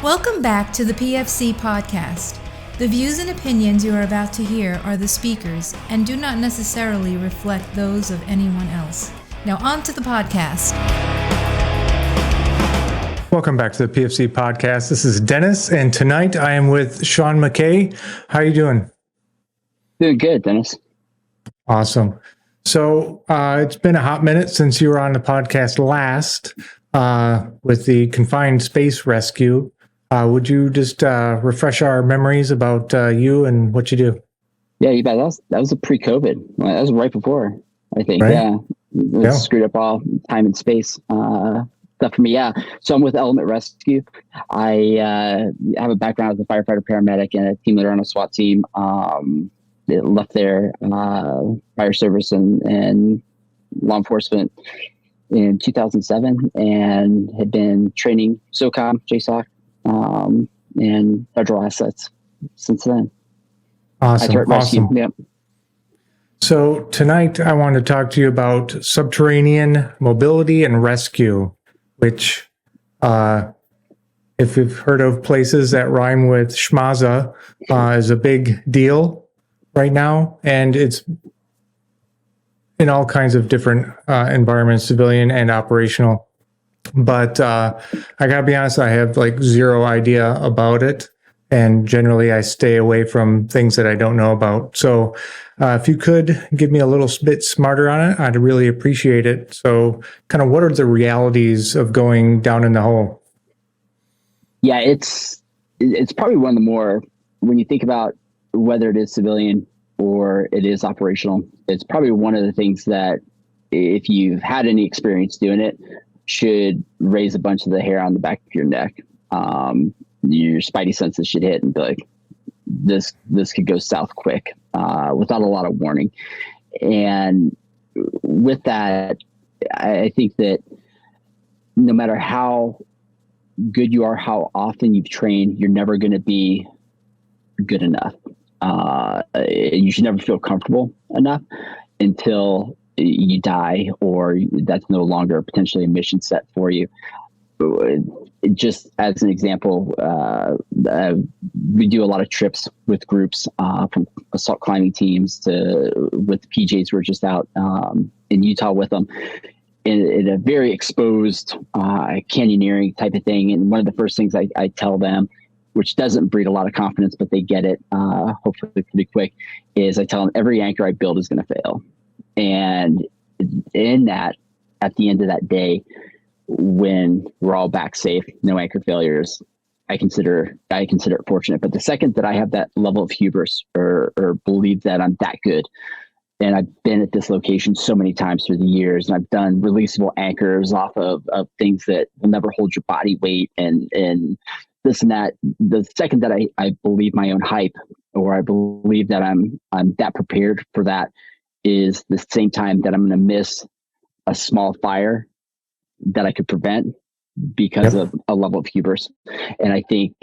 Welcome back to the PFC podcast. The views and opinions you are about to hear are the speakers and do not necessarily reflect those of anyone else. Now on to the podcast. Welcome back to the PFC podcast. This is Dennis, and tonight I am with Sean McKay. How are you doing? Doing good, Dennis. Awesome. So it's been a hot minute since you were on the podcast last with the confined space rescue. Would you just refresh our memories about you and what you do? Yeah, you bet. That was a pre-COVID. That was right before, I think. Right? Yeah. Screwed up all time and space stuff for me. Yeah. So I'm with Element Rescue. I have a background as a firefighter, paramedic, and a team leader on a SWAT team. Left their fire service and law enforcement in 2007 and had been training SOCOM, JSOC, and federal assets since then. Awesome. Yep. So tonight I want to talk to you about subterranean mobility and rescue, which, if you've heard of places that rhyme with schmaza, is a big deal right now. And it's in all kinds of different environments, civilian and operational. But I gotta be honest, I have like zero idea about it. And generally I stay away from things that I don't know about. So if you could give me a little bit smarter on it, I'd really appreciate it. So kind of what are the realities of going down in the hole? Yeah, it's probably one of the more, when you think about whether it is civilian or it is operational, it's probably one of the things that if you've had any experience doing it, should raise a bunch of the hair on the back of your neck. Your spidey senses should hit and be like, this could go south quick without a lot of warning. And with that, I think that no matter how good you are, how often you've trained, you're never going to be good enough. You should never feel comfortable enough until you die or that's no longer potentially a mission set for you. Just as an example, we do a lot of trips with groups from assault climbing teams with the PJs. We're just out in Utah with them in a very exposed canyoneering type of thing. And one of the first things I tell them, which doesn't breed a lot of confidence, but they get it hopefully pretty quick, is I tell them every anchor I build is going to fail. And in that, at the end of that day, when we're all back safe, no anchor failures, I consider it fortunate. But the second that I have that level of hubris or believe that I'm that good, and I've been at this location so many times through the years, and I've done releasable anchors off of things that will never hold your body weight and this and that. The second that I believe my own hype, or I believe that I'm that prepared for that, is the same time that I'm going to miss a small fire that I could prevent because of a level of hubris. And I think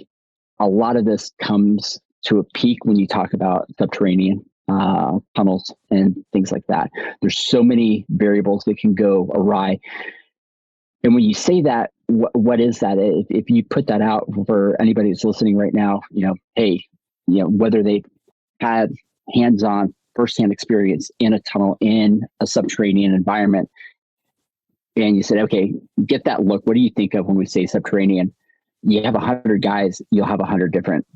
a lot of this comes to a peak when you talk about subterranean tunnels and things like that. There's so many variables that can go awry. And when you say that, what is that? If you put that out for anybody who's listening right now, whether they've had hands-on firsthand experience in a tunnel, in a subterranean environment, and you said, okay, get that look. What do you think of when we say subterranean? You have 100 guys, you'll have 100 different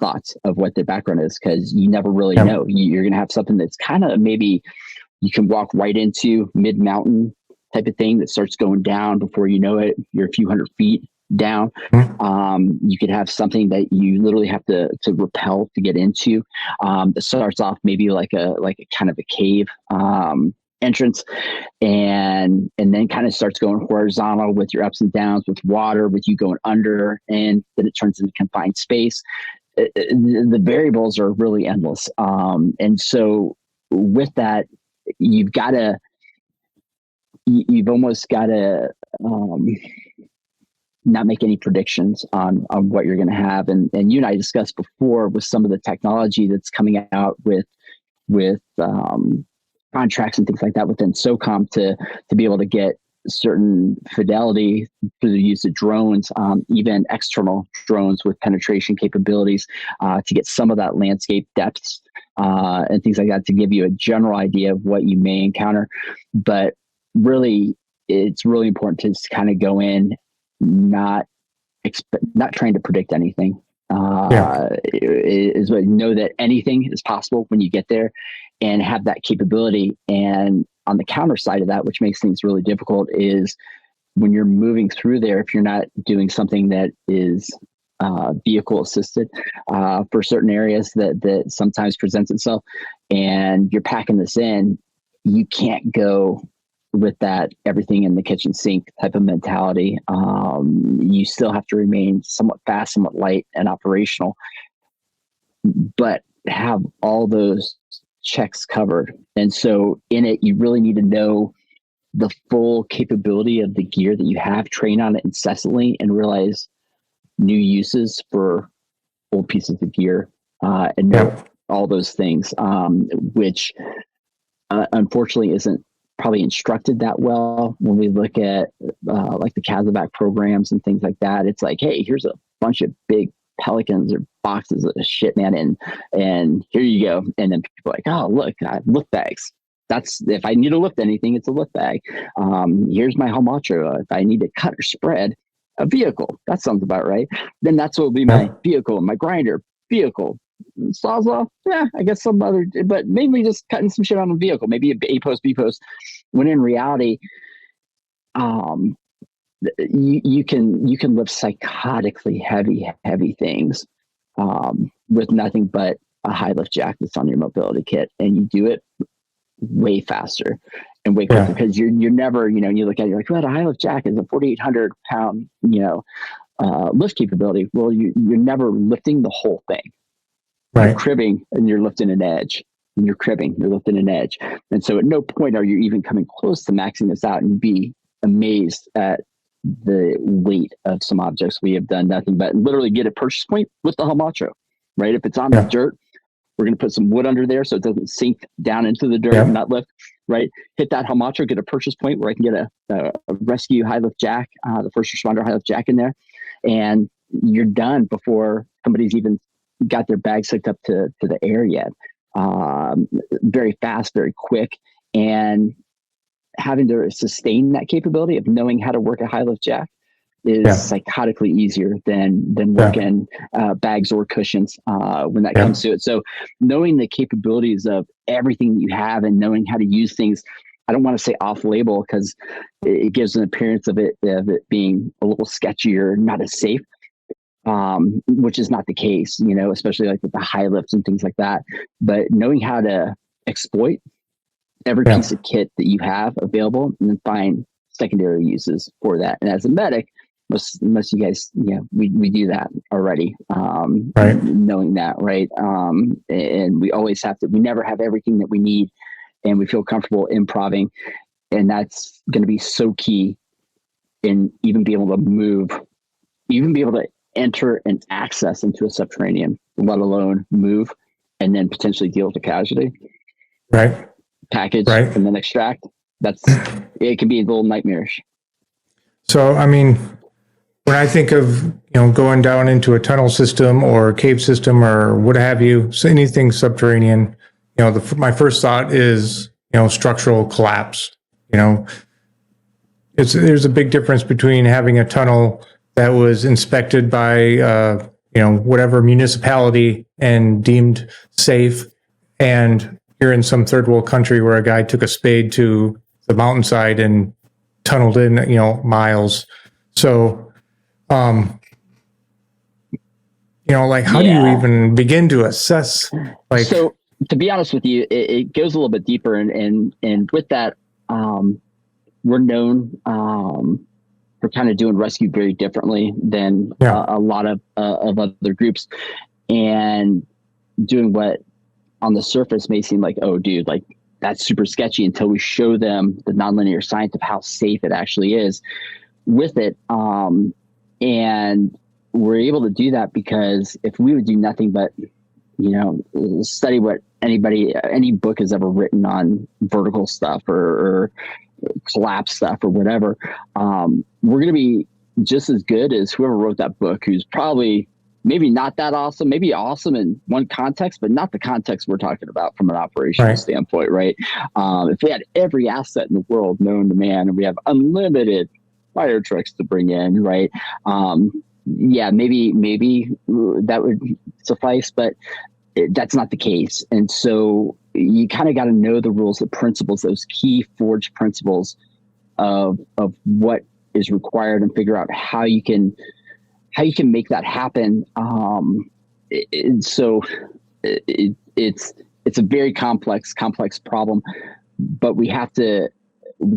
thoughts of what their background is, because you never really know. You're going to have something that's kind of maybe you can walk right into mid-mountain type of thing that starts going down before you know it. You're a few hundred feet down. You could have something that you literally have to rappel to get into. That starts off maybe like a kind of a cave entrance, and then kind of starts going horizontal with your ups and downs, with water, with you going under, and then it turns into confined space. The variables are really endless. And so with that, you've almost got to not make any predictions on what you're going to have. And you and I discussed before with some of the technology that's coming out with contracts and things like that within SOCOM to be able to get certain fidelity through the use of drones, even external drones with penetration capabilities, to get some of that landscape depths and things like that, to give you a general idea of what you may encounter. But really, it's really important to kind of go in not trying to predict anything. Is know that anything is possible when you get there, and have that capability. And on the counter side of that, which makes things really difficult, is when you're moving through there, if you're not doing something that is vehicle assisted for certain areas that sometimes presents itself, and you're packing this in, you can't go with that everything in the kitchen sink type of mentality. You still have to remain somewhat fast, somewhat light, and operational, but have all those checks covered. And so in it, you really need to know the full capability of the gear that you have, train on it incessantly, and realize new uses for old pieces of gear, and know all those things, which unfortunately isn't probably instructed that well when we look at like the CASEVAC programs and things like that. It's like, hey, here's a bunch of big pelicans or boxes of shit, man, and here you go. And then people are like, oh, look, I have lift bags. That's, if I need to lift anything, it's a lift bag. Here's my Homatro. If I need to cut or spread a vehicle, that sounds about right. Then that's what will be my vehicle, my grinder, vehicle. Sawzall, yeah, I guess some other, but mainly just cutting some shit on a vehicle, maybe a post, B post. When in reality, you can lift psychotically heavy things with nothing but a high lift jack that's on your mobility kit, and you do it way faster and way quicker, because you're never, you look at it, you're like, well, a high lift jack is a 4,800 pound, lift capability. Well, you're never lifting the whole thing. Right. You're cribbing and you're lifting an edge. And you're cribbing, you're lifting an edge. And so at no point are you even coming close to maxing this out, and you'd be amazed at the weight of some objects. We have done nothing but literally get a purchase point with the Homatro, right? If it's on the dirt, we're going to put some wood under there so it doesn't sink down into the dirt and not lift, right? Hit that Homatro, get a purchase point where I can get a rescue high lift jack, the first responder high lift jack in there, and you're done before somebody's even got their bags hooked up to the air yet. Very fast, very quick, and having to sustain that capability of knowing how to work a high lift jack is psychotically easier than working bags or cushions when that comes to it. So knowing the capabilities of everything that you have and knowing how to use things, I don't want to say off label because it gives an appearance of it being a little sketchy or not as safe. Which is not the case, especially like with the high lifts and things like that. But knowing how to exploit every piece of kit that you have available, and then find secondary uses for that. And as a medic, most of you guys, we do that already. Knowing that, right? And we always we never have everything that we need, and we feel comfortable improving, and that's going to be so key in even being able to move, even be able to enter and access into a subterranean, let alone move and then potentially deal with a casualty. Right. Package and then extract. It can be a little nightmarish. So, I mean, when I think of, going down into a tunnel system or a cave system or what have you, so anything subterranean, my first thought is, structural collapse. There's a big difference between having a tunnel that was inspected by, whatever municipality and deemed safe, and you're in some third world country where a guy took a spade to the mountainside and tunneled in, miles. So, how do you even begin to assess? So, to be honest with you, it goes a little bit deeper, and with that, we're known for kind of doing rescue very differently than a lot of other groups, and doing what on the surface may seem like, oh, dude, like that's super sketchy, until we show them the nonlinear science of how safe it actually is with it. And we're able to do that because if we would do nothing but, study what any book has ever written on vertical stuff or collapse stuff or whatever, we're going to be just as good as whoever wrote that book, who's probably maybe not that awesome, maybe awesome in one context, but not the context we're talking about from an operational standpoint, right? If we had every asset in the world known to man and we have unlimited fire trucks to bring in, right? Yeah, maybe that would suffice, but that's not the case. And so you kind of got to know the rules, the principles, those key forged principles of what is required, and figure out how you can make that happen. It's a very complex problem, but we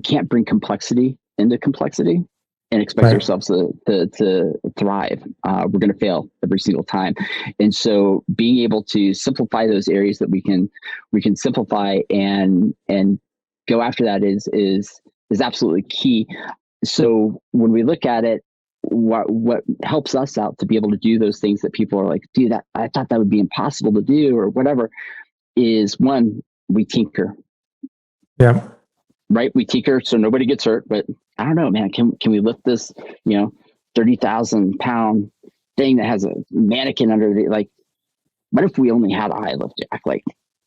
can't bring complexity into complexity and expect ourselves to thrive. We're going to fail every single time. And so being able to simplify those areas that we can simplify and go after that is absolutely key. So when we look at it, what helps us out to be able to do those things that people are like, dude, I thought that would be impossible to do or whatever, is one, we tinker. Yeah. Right. We tinker so nobody gets hurt, but I don't know, man, can we lift this, 30,000 pound thing that has a mannequin under it? Like, what if we only had a high lift jack? Like,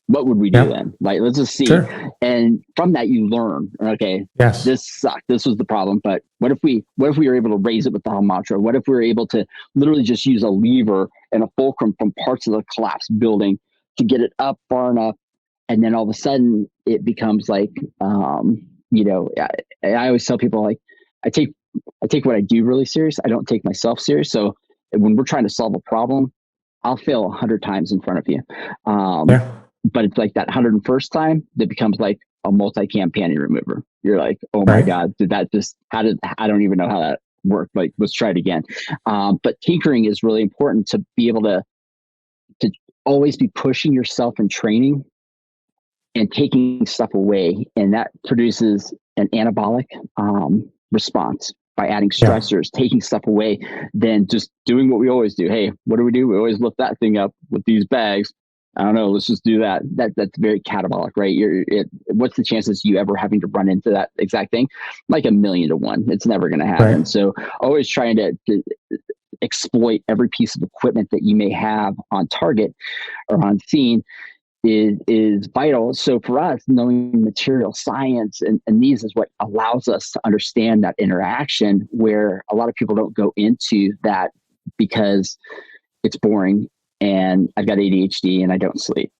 what would we do then? Like, let's just see. Sure. And from that, you learn, okay, yes, this sucked. This was the problem. But what if we were able to raise it with the Helmatra? What if we were able to literally just use a lever and a fulcrum from parts of the collapsed building to get it up far enough? And then all of a sudden it becomes like, I always tell people, like, I take what I do really serious. I don't take myself serious. So when we're trying to solve a problem, I'll fail 100 times in front of you. But it's like that 101st time that becomes like a multi-cam panty remover. You're like, oh my God, I don't even know how that worked. Like, let's try it again. But tinkering is really important to be able to always be pushing yourself and training and taking stuff away. And that produces an anabolic response by adding stressors, taking stuff away, than just doing what we always do. Hey, what do? We always lift that thing up with these bags. I don't know. Let's just do that. That's very catabolic, right? What's the chances you ever having to run into that exact thing? Like 1,000,000 to 1. It's never going to happen. Right. So always trying to exploit every piece of equipment that you may have on target or on scene is vital. So for us, knowing material science and these is what allows us to understand that interaction, where a lot of people don't go into that because it's boring and I've got ADHD and I don't sleep.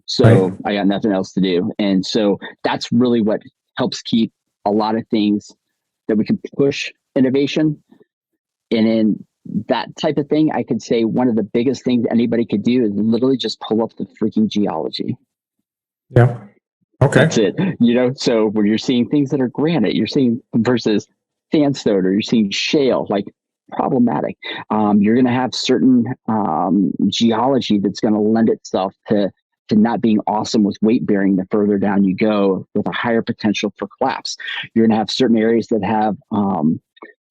So I got nothing else to do. And so that's really what helps keep a lot of things that we can push innovation. And in that type of thing, I could say one of the biggest things anybody could do is literally just pull up the freaking geology. Yeah. Okay. That's it. So when you're seeing things that are granite, you're seeing versus sandstone, or you're seeing shale, like problematic. You're going to have certain geology that's going to lend itself to not being awesome with weight bearing the further down you go, with a higher potential for collapse. You're going to have certain areas that have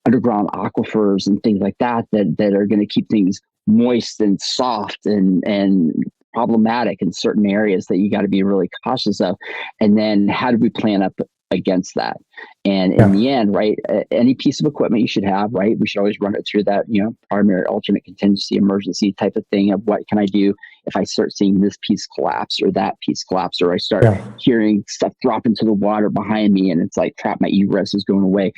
underground aquifers and things like that are going to keep things moist and soft and problematic in certain areas that you got to be really cautious of. And then how do we plan up against that? And in the end, right, any piece of equipment you should have, right, we should always run it through that, primary, alternate, contingency, emergency type of thing of what can I do if I start seeing this piece collapse or that piece collapse, or I start hearing stuff drop into the water behind me and it's like, crap, my egress is going away.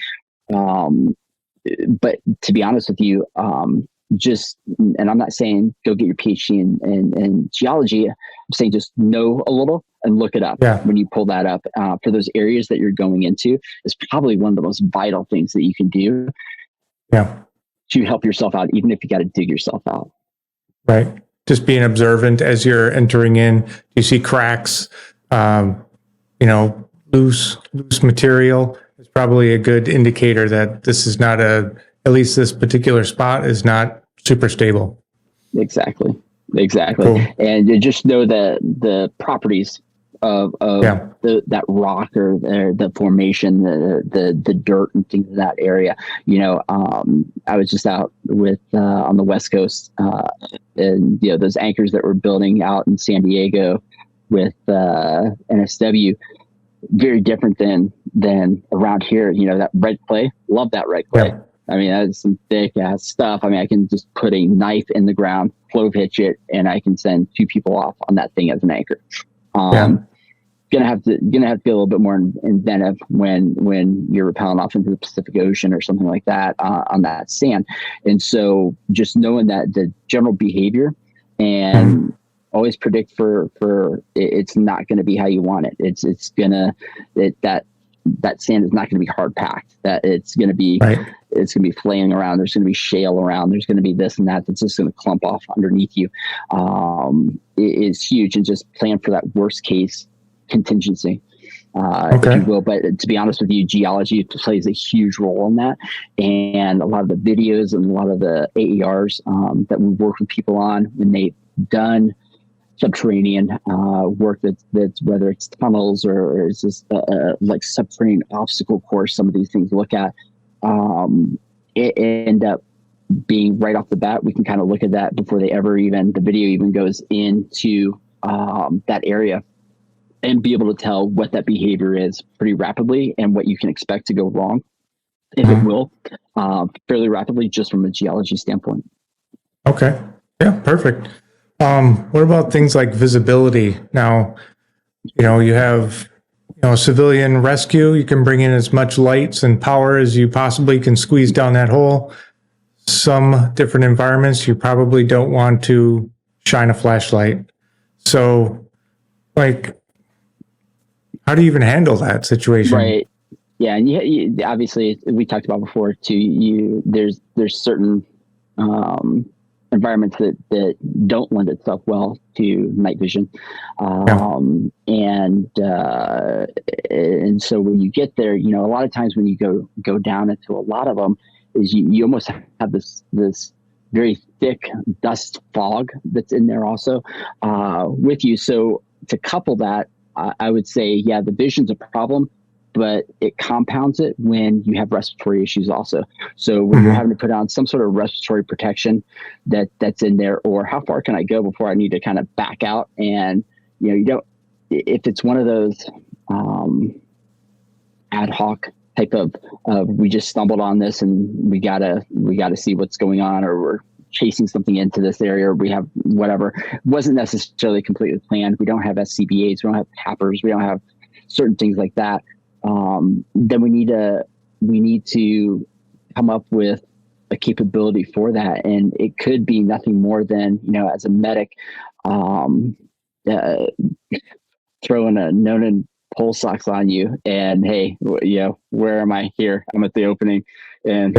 But to be honest with you, and I'm not saying go get your PhD in geology. I'm saying just know a little and look it up. When you pull that up for those areas that you're going into, is probably one of the most vital things that you can do to help yourself out, even if you got to dig yourself out. Right. Just being observant as you're entering in. You see cracks, loose material. It's probably a good indicator that this is not at least this particular spot is not super stable. Exactly. Cool. And you just know the properties of that rock or the formation, the dirt and things in that area. I was just out with on the West Coast, and those anchors that we're building out in San Diego with NSW. very different than around here. You know, that red clay, love that red clay. Yeah. I mean, that's some thick ass stuff. I mean, I can just put a knife in the ground, flow pitch it, and I can send 2 people off on that thing as an anchor. Gonna have to be a little bit more inventive when you're rappelling off into the Pacific Ocean or something like that on that sand. And so just knowing that the general behavior and always predict for it's not going to be how you want it. That sand is not going to be hard packed. That it's going to be it's going to be flaying around. There's going to be shale around. There's going to be this and that. That's just going to clump off underneath you. It is huge, and just plan for that worst case contingency, if you will. But to be honest with you, geology plays a huge role in that. And a lot of the videos and a lot of the AERs that we work with people on when they've done subterranean work, that's whether it's tunnels or it's just like subterranean obstacle course, some of these things look at, it end up being right off the bat. We can kind of look at that before the video even goes into that area, and be able to tell what that behavior is pretty rapidly and what you can expect to go wrong, if it will, fairly rapidly, just from a geology standpoint. Okay. Yeah, perfect. What about things like visibility? Now, you have, civilian rescue. You can bring in as much lights and power as you possibly can squeeze down that hole. Some different environments, you probably don't want to shine a flashlight. So, how do you even handle that situation? Right. Yeah. And you obviously, we talked about before too, there's certain environments that don't lend itself well to night vision. And so when you get there, a lot of times when you go down into a lot of them, is you almost have this very thick dust fog that's in there also with you. So to couple that, I would say, the vision's a problem, but it compounds it when you have respiratory issues also. So when you're having to put on some sort of respiratory protection that's in there, or how far can I go before I need to kind of back out? And, if it's one of those ad hoc type of we just stumbled on this and we gotta see what's going on, or we're chasing something into this area, or we have whatever, it wasn't necessarily completely planned. We don't have SCBAs, we don't have PAPRs, we don't have certain things like that. Then we need to come up with a capability for that. And it could be nothing more than, as a medic, throwing a Nonan pole socks on you and, hey, where am I? Here, I'm at the opening. And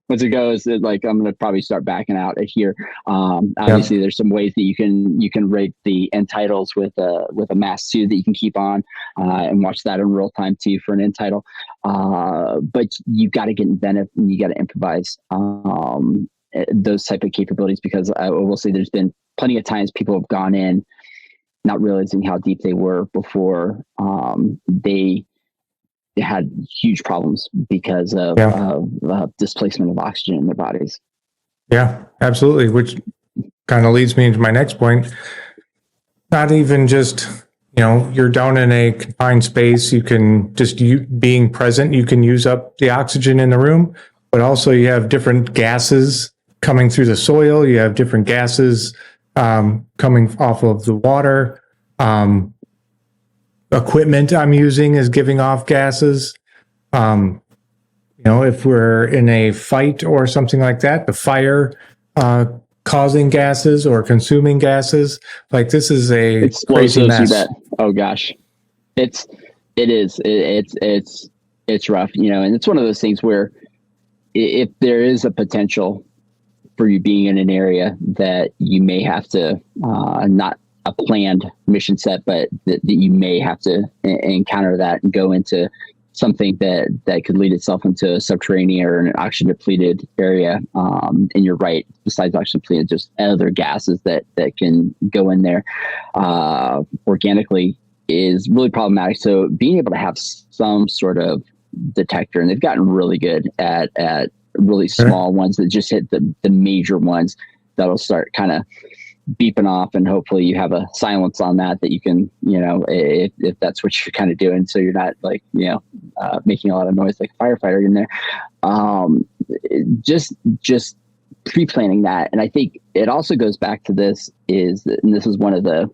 once it goes, I'm going to probably start backing out at here. Obviously, there's some ways that you can rate the end titles with a mask too that you can keep on and watch that in real time too for an end title. But you've got to get inventive and you got to improvise those type of capabilities, because I will say there's been plenty of times people have gone in not realizing how deep they were before they had huge problems because of displacement of oxygen in their bodies. Yeah, absolutely. Which kind of leads me into my next point. Not even just, you're down in a confined space. You can just, being present, you can use up the oxygen in the room, but also you have different gases coming through the soil. You have different gases coming off of the water. Equipment I'm using is giving off gases. If we're in a fight or something like that, the fire causing gases or consuming gases, this is a crazy mess. You bet. Oh gosh, it's rough, and it's one of those things where if there is a potential for you being in an area that you may have to not a planned mission set, but that you may have to encounter that and go into something that could lead itself into a subterranean or an oxygen depleted area. And you're right, besides oxygen depleted, just other gases that can go in there organically is really problematic. So being able to have some sort of detector, and they've gotten really good at really small ones that just hit the major ones that'll start kind of beeping off, and hopefully you have a silence on that you can, if that's what you're kind of doing, so you're not like, making a lot of noise like a firefighter in there. Just pre-planning that. And I think it also goes back to this and this is one of the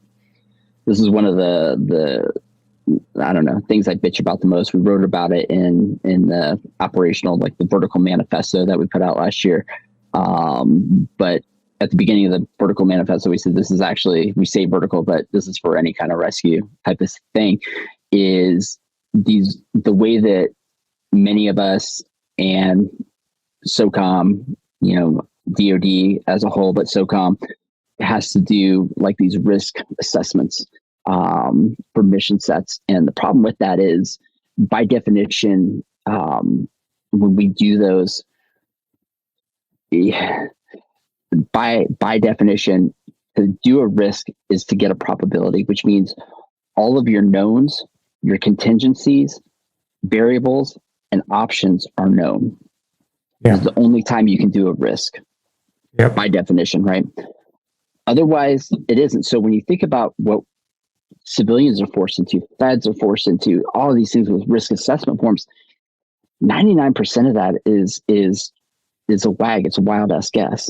I don't know, things I bitch about the most. We wrote about it in the operational, like the vertical manifesto that we put out last year. But at the beginning of the vertical manifesto, we said, this is actually, we say vertical, but this is for any kind of rescue type of thing, is the way that many of us and SOCOM, DOD as a whole, but SOCOM has to do like these risk assessments for mission sets. And the problem with that is, by definition, when we do those, by definition, to do a risk is to get a probability, which means all of your knowns, your contingencies, variables, and options are known. Yeah. It's the only time you can do a risk. Yep. By definition, right? Otherwise, it isn't. So when you think about what civilians are forced into, feds are forced into, all of these things with risk assessment forms, 99% of that is a wag. It's a wild ass guess,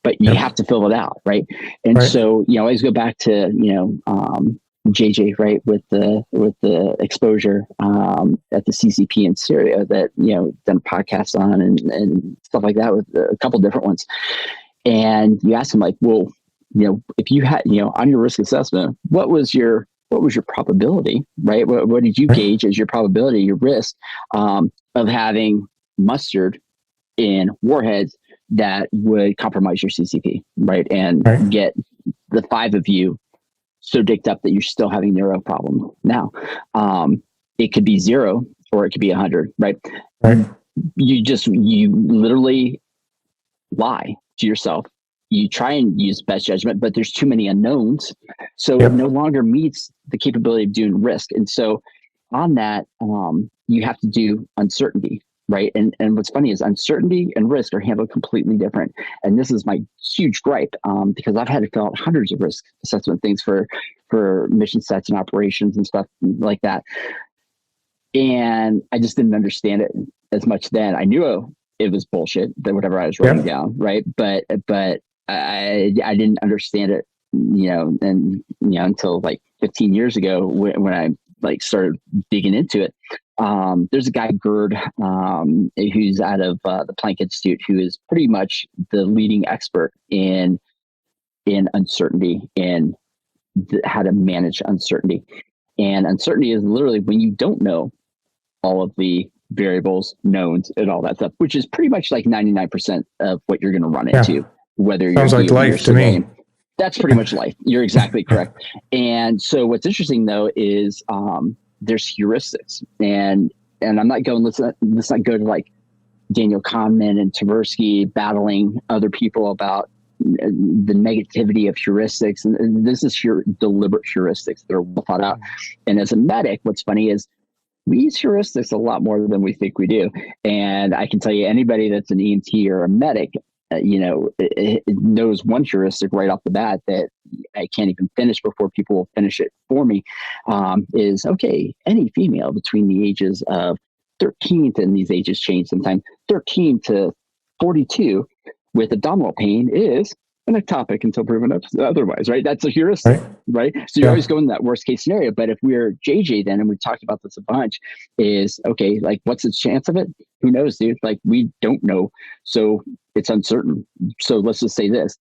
but you have to fill it out. Right. And so, I always go back to, JJ, right. With the exposure, at the CCP in Syria that, done podcasts on and stuff like that with a couple different ones. And you ask them like, well, if you had, on your risk assessment, what was your probability, right? What did you gauge as your probability, your risk, of having mustard in warheads that would compromise your CCP, right? And get the 5 of you so dicked up that you're still having neuro problem. Now, it could be 0 or it could be 100, right? You literally lie to yourself. You try and use best judgment, but there's too many unknowns. So it no longer meets the capability of doing risk. And so on that, you have to do uncertainty, right? And what's funny is uncertainty and risk are handled completely different. And this is my huge gripe, because I've had to fill out hundreds of risk assessment things for mission sets and operations and stuff like that. And I just didn't understand it as much then. I knew it was bullshit, that whatever I was writing down, right? But I didn't understand it, until like 15 years ago when I like started digging into it. There's a guy, Gerd, who's out of the Planck Institute, who is pretty much the leading expert in uncertainty and how to manage uncertainty. And uncertainty is literally when you don't know all of the variables, knowns, and all that stuff, which is pretty much like 99% of what you're going to run into. Whether sounds you're like life to me. That's pretty much life. You're exactly correct. And so what's interesting though is there's heuristics, and I'm not going. Let's not go to like Daniel Kahneman and Tversky battling other people about the negativity of heuristics. And this is deliberate heuristics. They're well thought out. And as a medic, what's funny is we use heuristics a lot more than we think we do. And I can tell you, anybody that's an EMT or a medic, it knows one heuristic right off the bat that I can't even finish before people will finish it for me, is, okay, any female between the ages of 13, and these ages change sometimes, 13 to 42 with abdominal pain is an ectopic until proven otherwise, right? That's a heuristic, right? So you're always going that worst case scenario. But if we're JJ then, and we've talked about this a bunch, is, okay, like what's the chance of it? Who knows, dude? Like we don't know. So it's uncertain. So let's just say this,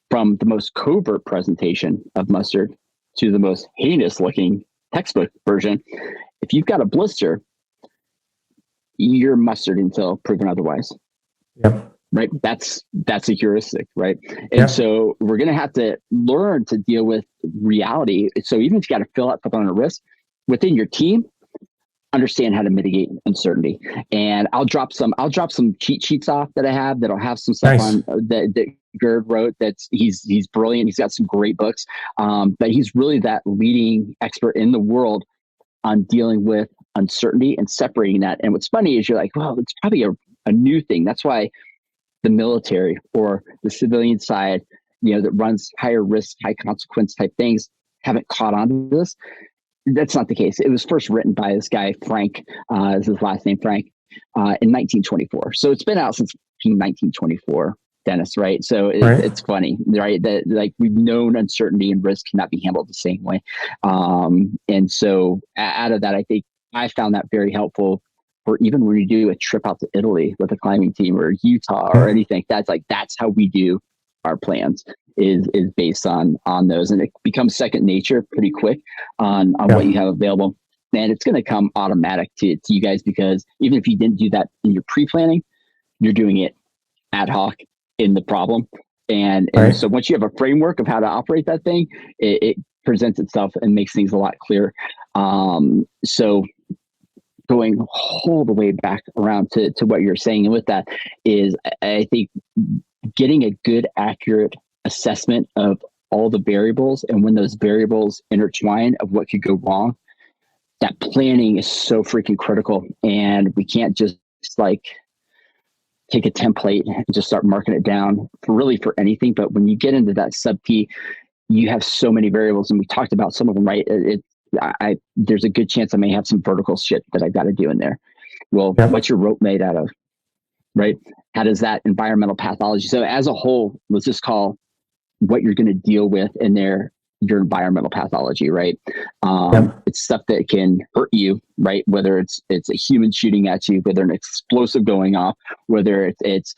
from the most covert presentation of mustard to the most heinous looking textbook version, if you've got a blister, you're mustard until proven otherwise. Yep. Right. That's a heuristic. Right. And so we're going to have to learn to deal with reality. So even if you got to fill out stuff on a risk within your team, understand how to mitigate uncertainty. And I'll drop some cheat sheets off that I have that'll have some stuff on that Gerd wrote. He's brilliant. He's got some great books. But he's really that leading expert in the world on dealing with uncertainty and separating that. And what's funny is you're like, well, it's probably a new thing. That's why the military or the civilian side, that runs higher risk, high consequence type things haven't caught on to this. That's not the case. It was first written by this guy, Frank, is his last name, Frank, in 1924. So it's been out since 1924, Dennis, right? So it's funny, right? That like we've known uncertainty and risk cannot be handled the same way. And so out of that, I think I found that very helpful for even when you do a trip out to Italy with a climbing team or Utah or anything. That's how we do our plans is based on those, and it becomes second nature pretty quick on what you have available. And it's going to come automatic to you guys, because even if you didn't do that in your pre-planning, you're doing it ad hoc in the problem. And so once you have a framework of how to operate that thing, it presents itself and makes things a lot clearer. So going all the way back around to what you're saying, and with that is, I think getting a good, accurate assessment of all the variables, and when those variables intertwine of what could go wrong, that planning is so freaking critical. And we can't just like take a template and just start marking it down for anything. But when you get into that sub-P, you have so many variables, and we talked about some of them, right? There's a good chance I may have some vertical shit that I got to do in there. Well, what's your rope made out of, right? How does that environmental pathology? So as a whole, let's just call what you're going to deal with in there your environmental pathology, right? It's stuff that can hurt you, right? Whether it's a human shooting at you, whether an explosive going off, whether it's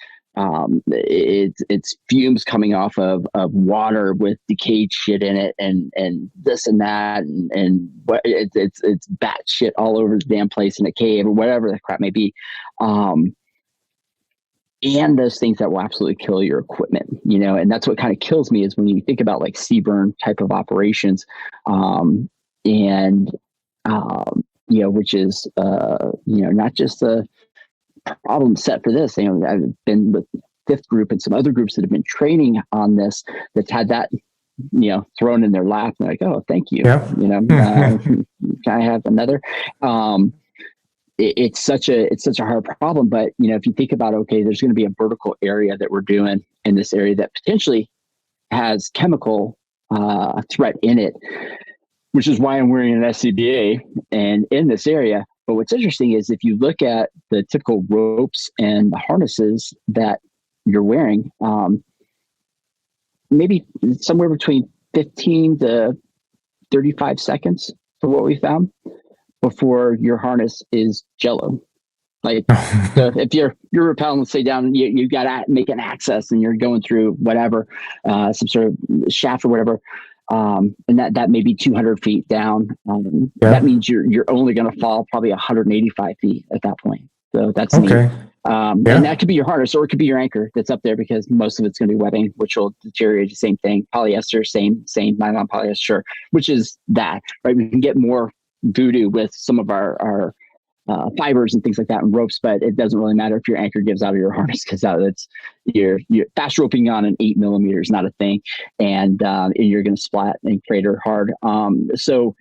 fumes coming off of water with decayed shit in it, and this and that, and what it's bat shit all over the damn place in a cave or whatever the crap may be. And those things that will absolutely kill your equipment, and that's what kind of kills me is when you think about like CBurn type of operations, which is, not just a problem set for this. I've been with Fifth Group and some other groups that have been training on this, that's had that, thrown in their lap, and like, oh, thank you. Can I have another? It's such a hard problem, but if you think about, okay, there's going to be a vertical area that we're doing in this area that potentially has chemical threat in it, which is why I'm wearing an SCBA and in this area. But what's interesting is if you look at the typical ropes and the harnesses that you're wearing, maybe somewhere between 15 to 35 seconds for what we found before your harness is jello. Like, so if you're rappelling, let's say down, you got to make an access and you're going through whatever, some sort of shaft or whatever. And that may be 200 feet down. That means you're only going to fall probably 185 feet at that point. So that's neat. And that could be your harness, or it could be your anchor that's up there, because most of it's going to be webbing, which will deteriorate. The same thing. Polyester, same nylon polyester, which is that, right? We can get more voodoo with some of our fibers and things like that and ropes, but it doesn't really matter if your anchor gives out of your harness, because it's you're fast roping on an 8 mm is not a thing, and you're going to splat and crater hard. So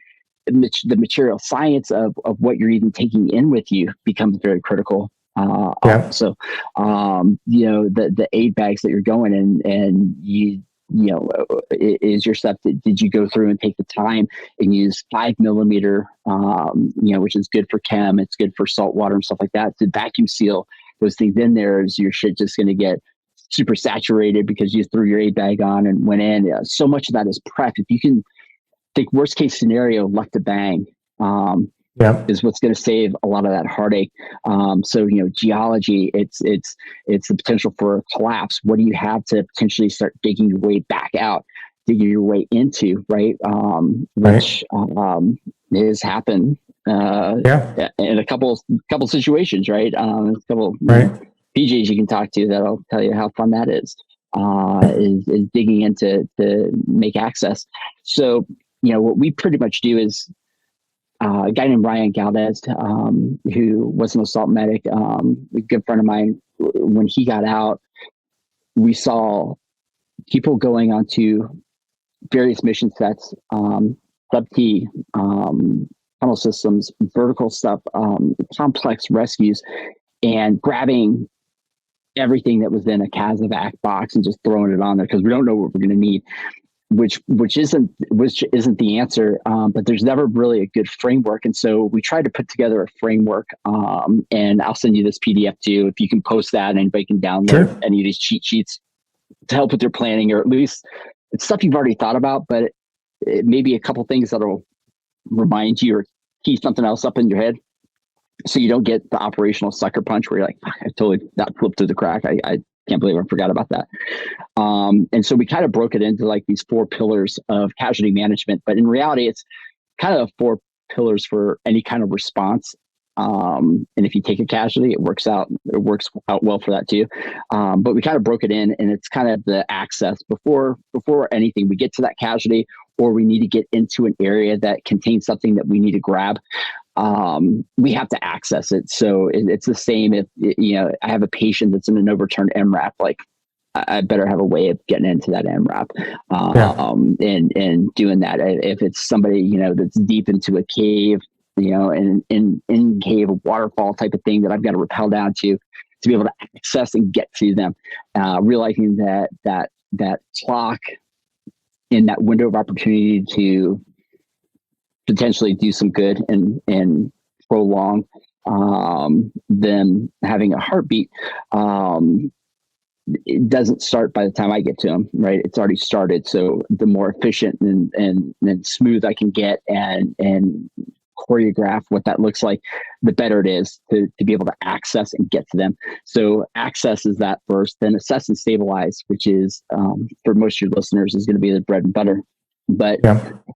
the material science of what you're even taking in with you becomes very critical. So the aid bags that you're going in, and is your stuff that, did you go through and take the time and use 5 mm, which is good for chem, it's good for salt water and stuff like that, to vacuum seal those things in there? Is your shit just going to get super saturated because you threw your aid bag on and went in? So much of that is prep. If you can think worst case scenario, left to bang, is what's going to save a lot of that heartache. So geology, it's the potential for a collapse. What do you have to potentially start digging your way back out, digging your way into, right? Which has happened in a couple situations, right? A couple PJs you can talk to that'll tell you how fun that is digging into to make access. So what we pretty much do is, a guy named Ryan Galvez, who was an assault medic, a good friend of mine. When he got out, we saw people going onto various mission sets, sub-T, tunnel systems, vertical stuff, complex rescues, and grabbing everything that was in a CASEVAC box and just throwing it on there because we don't know what we're going to need, which isn't the answer. But there's never really a good framework, and so we tried to put together a framework. And I'll send you this PDF too, if you can post that, and anybody can download any of these cheat sheets to help with their planning, or at least it's stuff you've already thought about, but it may be a couple things that'll remind you or key something else up in your head, so you don't get the operational sucker punch where you're like, I totally, that slipped through the crack. I can't believe I forgot about that. And so we kind of broke it into like these 4 pillars of casualty management, but in reality, it's kind of 4 pillars for any kind of response. And if you take a casualty, it works out well for that too. But we kind of broke it in, and it's kind of the access before anything. We get to that casualty, or we need to get into an area that contains something that we need to grab. We have to access it. So it's the same if, I have a patient that's in an overturned MRAP, like I better have a way of getting into that MRAP, and doing that. If it's somebody, that's deep into a cave, in cave, a waterfall type of thing that I've got to rappel down to be able to access and get to them, realizing that clock in that window of opportunity to potentially do some good and prolong them having a heartbeat. It doesn't start by the time I get to them, right? It's already started. So the more efficient and smooth I can get and choreograph what that looks like, the better it is to be able to access and get to them. So access is that first, then assess and stabilize, which is for most of your listeners is going to be the bread and butter. But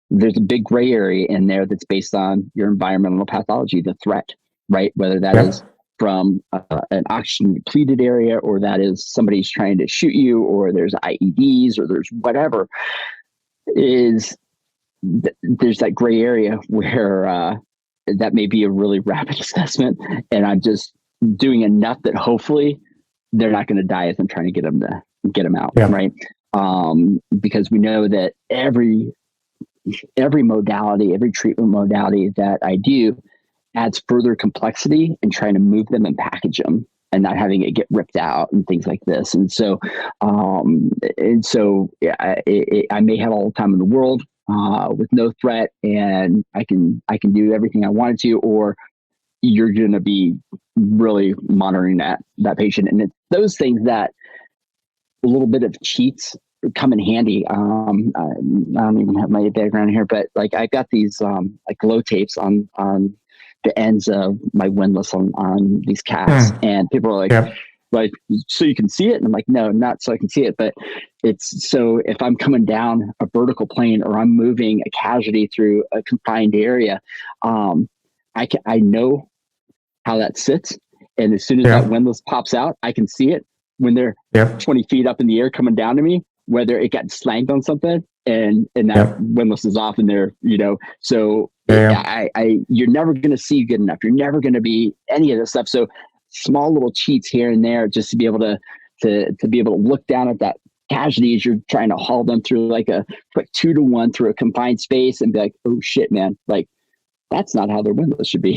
there's a big gray area in there that's based on your environmental pathology, the threat, right? Whether that is from an oxygen depleted area, or that is somebody's trying to shoot you, or there's IEDs, or there's whatever, there's that gray area where that may be a really rapid assessment, and I'm just doing enough that hopefully they're not going to die as I'm trying to get them out, right? Because we know that every modality, every treatment modality that I do adds further complexity in trying to move them and package them and not having it get ripped out and things like this. And so I may have all the time in the world with no threat, and I can do everything I wanted to, or you're going to be really monitoring that patient. And it's those things that a little bit of cheats come in handy. I don't even have my background here, but like I got these like glow tapes on the ends of my windlass on these casts, and people are like, so you can see it? And I'm like, no, not so I can see it, but it's so if I'm coming down a vertical plane or I'm moving a casualty through a confined area, I know how that sits. And as soon as that windlass pops out, I can see it when they're 20 feet up in the air coming down to me, whether it got slanged on something and that windlass is off in there, so you're never going to see good enough. You're never going to be any of this stuff. So small little cheats here and there, just to be able to be able to look down at that casualty as you're trying to haul them through like a quick 2-to-1 through a confined space and be like, oh shit, man, like that's not how their windlass should be.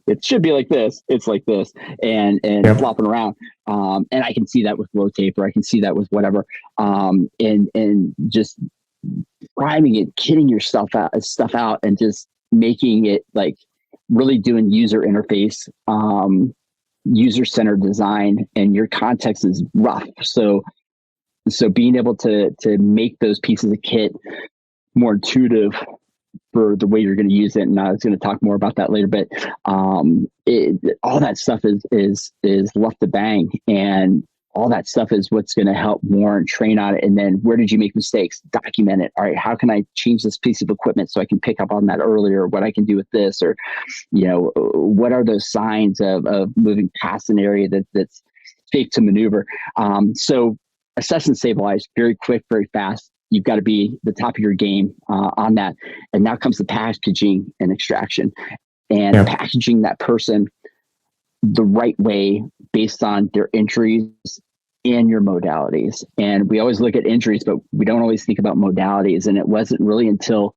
It should be like this. It's like this and flopping around. And I can see that with glow tape, or I can see that with whatever. And just priming it, kitting your stuff out and just making it like really doing user interface, user-centered design, and your context is rough. So being able to make those pieces of kit more intuitive for the way you're going to use it. And I was going to talk more about that later, but all that stuff is left to bang, and all that stuff is what's going to help warrant train on it. And then where did you make mistakes? Document it. All right, how can I change this piece of equipment so I can pick up on that earlier? What I can do with this, or what are those signs of moving past an area that's safe to maneuver? So assess and stabilize, very quick, very fast. You've got to be the top of your game on that. And now comes the packaging and extraction, and packaging that person the right way based on their injuries and your modalities. And we always look at injuries, but we don't always think about modalities. And it wasn't really until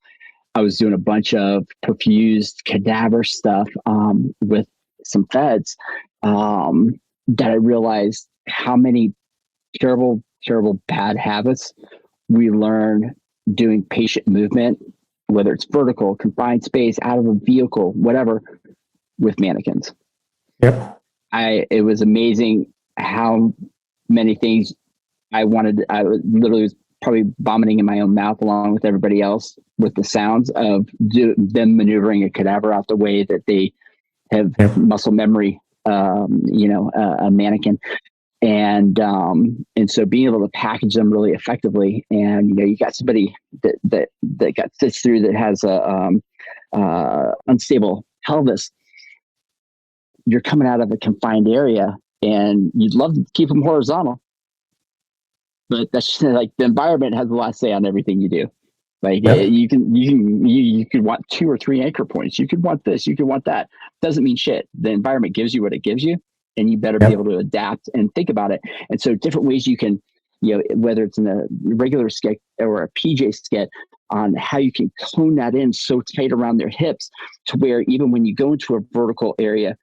I was doing a bunch of perfused cadaver stuff with some feds that I realized how many terrible, terrible bad habits we learn doing patient movement, whether it's vertical, confined space, out of a vehicle, whatever, with mannequins. Yep. It was amazing how many things I literally was probably vomiting in my own mouth along with everybody else with the sounds of them maneuvering a cadaver out the way that they have muscle memory, a mannequin. And so being able to package them really effectively, and you got somebody that got stitched through that has a unstable pelvis. You're coming out of a confined area, and you'd love to keep them horizontal, but that's just like the environment has the last say on everything you do. Like you could want 2 or 3 anchor points. You could want this. You could want that. Doesn't mean shit. The environment gives you what it gives you, and you better be able to adapt and think about it. And so different ways you can, whether it's in a regular skit or a PJ skit, on how you can cone that in so tight around their hips to where even when you go into a vertical area,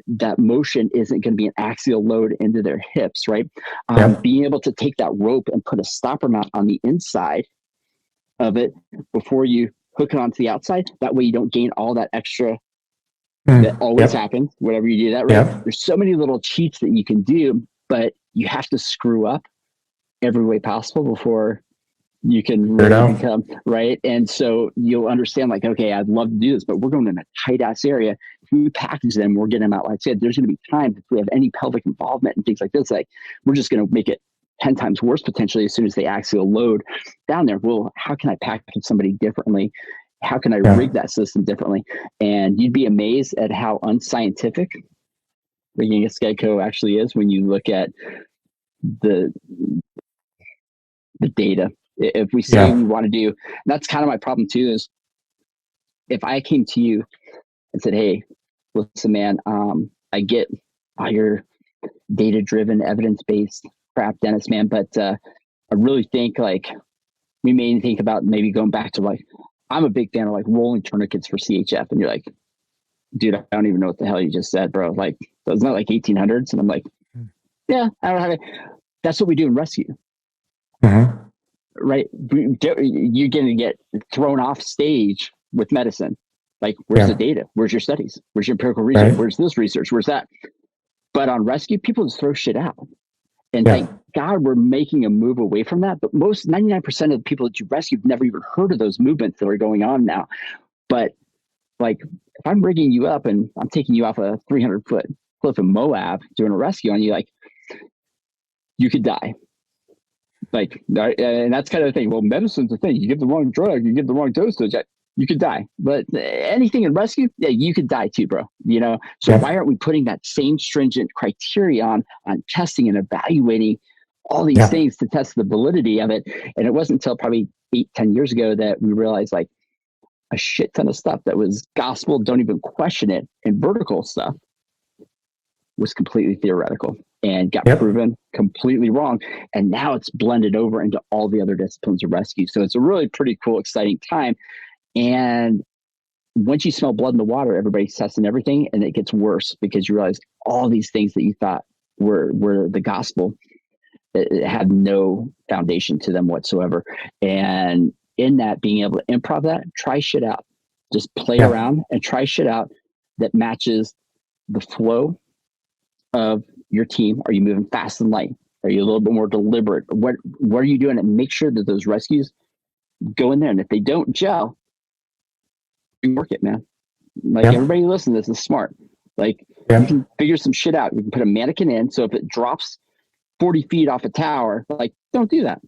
that motion isn't going to be an axial load into their hips, right? Being able to take that rope and put a stopper mount on the inside of it before you hook it onto the outside. That way you don't gain all that extra that always happens whenever you do that, right? There's so many little cheats that you can do, but you have to screw up every way possible before you can really become right. And so you'll understand, like, okay, I'd love to do this, but we're going in a tight ass area. If we package them, we're getting them out. Like I said, there's going to be times if we have any pelvic involvement and things like this, like we're just going to make it 10 times worse potentially as soon as they axial load down there. Well, how can I package somebody differently? How can I rig that system differently? And you'd be amazed at how unscientific rigging a Skedco actually is when you look at the data. If we say we want to do, that's kind of my problem too, is if I came to you and said, hey, listen, man, I get all your data-driven, evidence-based crap, Dennis, man, but I really think like we may think about maybe going back to like, I'm a big fan of like rolling tourniquets for CHF. And you're like, dude, I don't even know what the hell you just said, bro. Like, it's not like 1800s. And I'm like, yeah, I don't have it. That's what we do in rescue. Right? You're going to get thrown off stage with medicine. Like, where's the data? Where's your studies? Where's your empirical research? Where's this research? Where's that? But on rescue, people just throw shit out. And thank God we're making a move away from that. But 99% of the people that you rescue have never even heard of those movements that are going on now. But like, if I'm rigging you up and I'm taking you off a 300-foot cliff in Moab doing a rescue on you, like, you could die. Like, and that's kind of the thing. Well, medicine's the thing. You give the wrong drug, you give the wrong dosage, you could die. But anything in rescue, you could die too, bro. So why aren't we putting that same stringent criteria on testing and evaluating all these things to test the validity of it? And it wasn't until probably 8-10 years ago that we realized like a shit ton of stuff that was gospel, don't even question it, and vertical stuff was completely theoretical and got proven completely wrong. And now it's blended over into all the other disciplines of rescue. So it's a really pretty cool, exciting time. And once you smell blood in the water, everybody's testing everything, and it gets worse because you realize all these things that you thought were the gospel, it had no foundation to them whatsoever. And in that, being able to improv that, try shit out, just play around and try shit out that matches the flow of your team. Are you moving fast and light? Are you a little bit more deliberate? What are you doing? And make sure that those rescues go in there. And if they don't gel, work it, man. Like everybody listen to this is smart. Like you can figure some shit out. You can put a mannequin in. So if it drops 40 feet off a tower, like don't do that.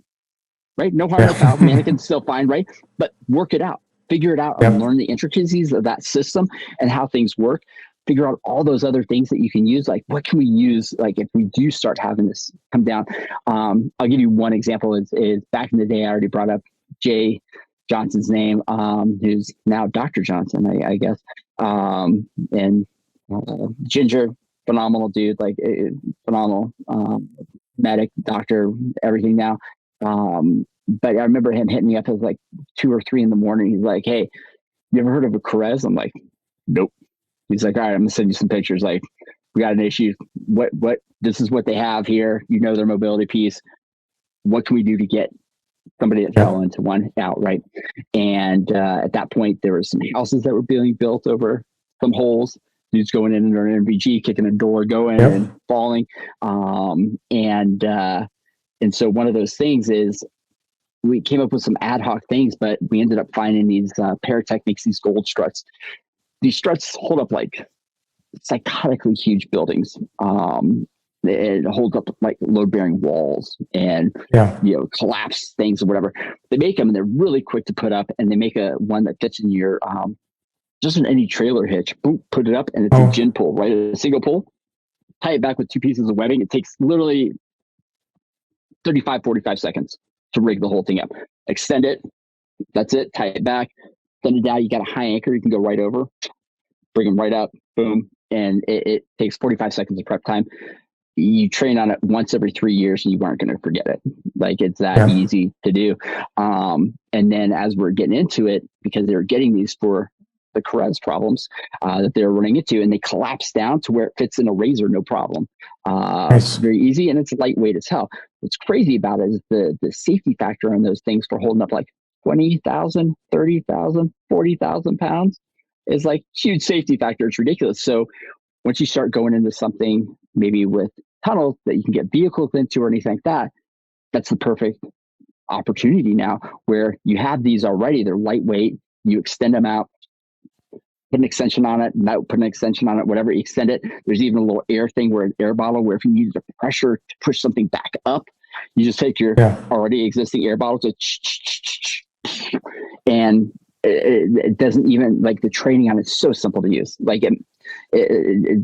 Right? No harm, no foul. Mannequin's still fine, right? But work it out. Figure it out and learn the intricacies of that system and how things work. Figure out all those other things that you can use. Like what can we use? Like if we do start having this come down, I'll give you one example is back in the day, I already brought up Jay Johnson's name, who's now Dr. Johnson, I guess. And Ginger, phenomenal dude, like phenomenal medic, doctor, everything now. But I remember him hitting me up at like 2 or 3 in the morning. He's like, hey, you ever heard of a Carez? I'm like, nope. He's like, all right, I'm gonna send you some pictures. Like, we got an issue. what this is what they have here. Their mobility piece. What can we do to get somebody that fell into one out, right? And at that point, there were some houses that were being built over some holes. Dudes going in under an NVG, kicking a door, going and falling. And so one of those things is we came up with some ad hoc things, but we ended up finding these Paratechnics, these gold struts. These struts hold up like psychotically huge buildings. It holds up like load-bearing walls and collapse things or whatever. They make them and they're really quick to put up, and they make one that fits in your just in any trailer hitch. Boom, put it up, and it's a gin pull, right? A single pull. Tie it back with 2 pieces of webbing. It takes literally 45 seconds to rig the whole thing up. Extend it. That's it. Tie it back. Send it down. You got a high anchor. You can go right over. Bring them right up. Boom. And it takes 45 seconds of prep time. You train on it once every 3 years and you aren't going to forget it. Like, it's that easy to do. And then as we're getting into it, because they were getting these for the Carez problems that they're running into, and they collapse down to where it fits in a razor, no problem. It's very easy, and it's lightweight as hell. What's crazy about it is the safety factor on those things for holding up like 20,000, 30,000, 40,000 pounds is like huge safety factor. It's ridiculous. So once you start going into something maybe with tunnels that you can get vehicles into or anything like that, that's the perfect opportunity now where you have these already. They're lightweight. You extend them out, put an extension on it, put an extension on it, whatever, you extend it. There's even a little air thing where an air bottle where if you need the pressure to push something back up, you just take your already existing air bottle and it doesn't even, like, the training on it's so simple to use. Like it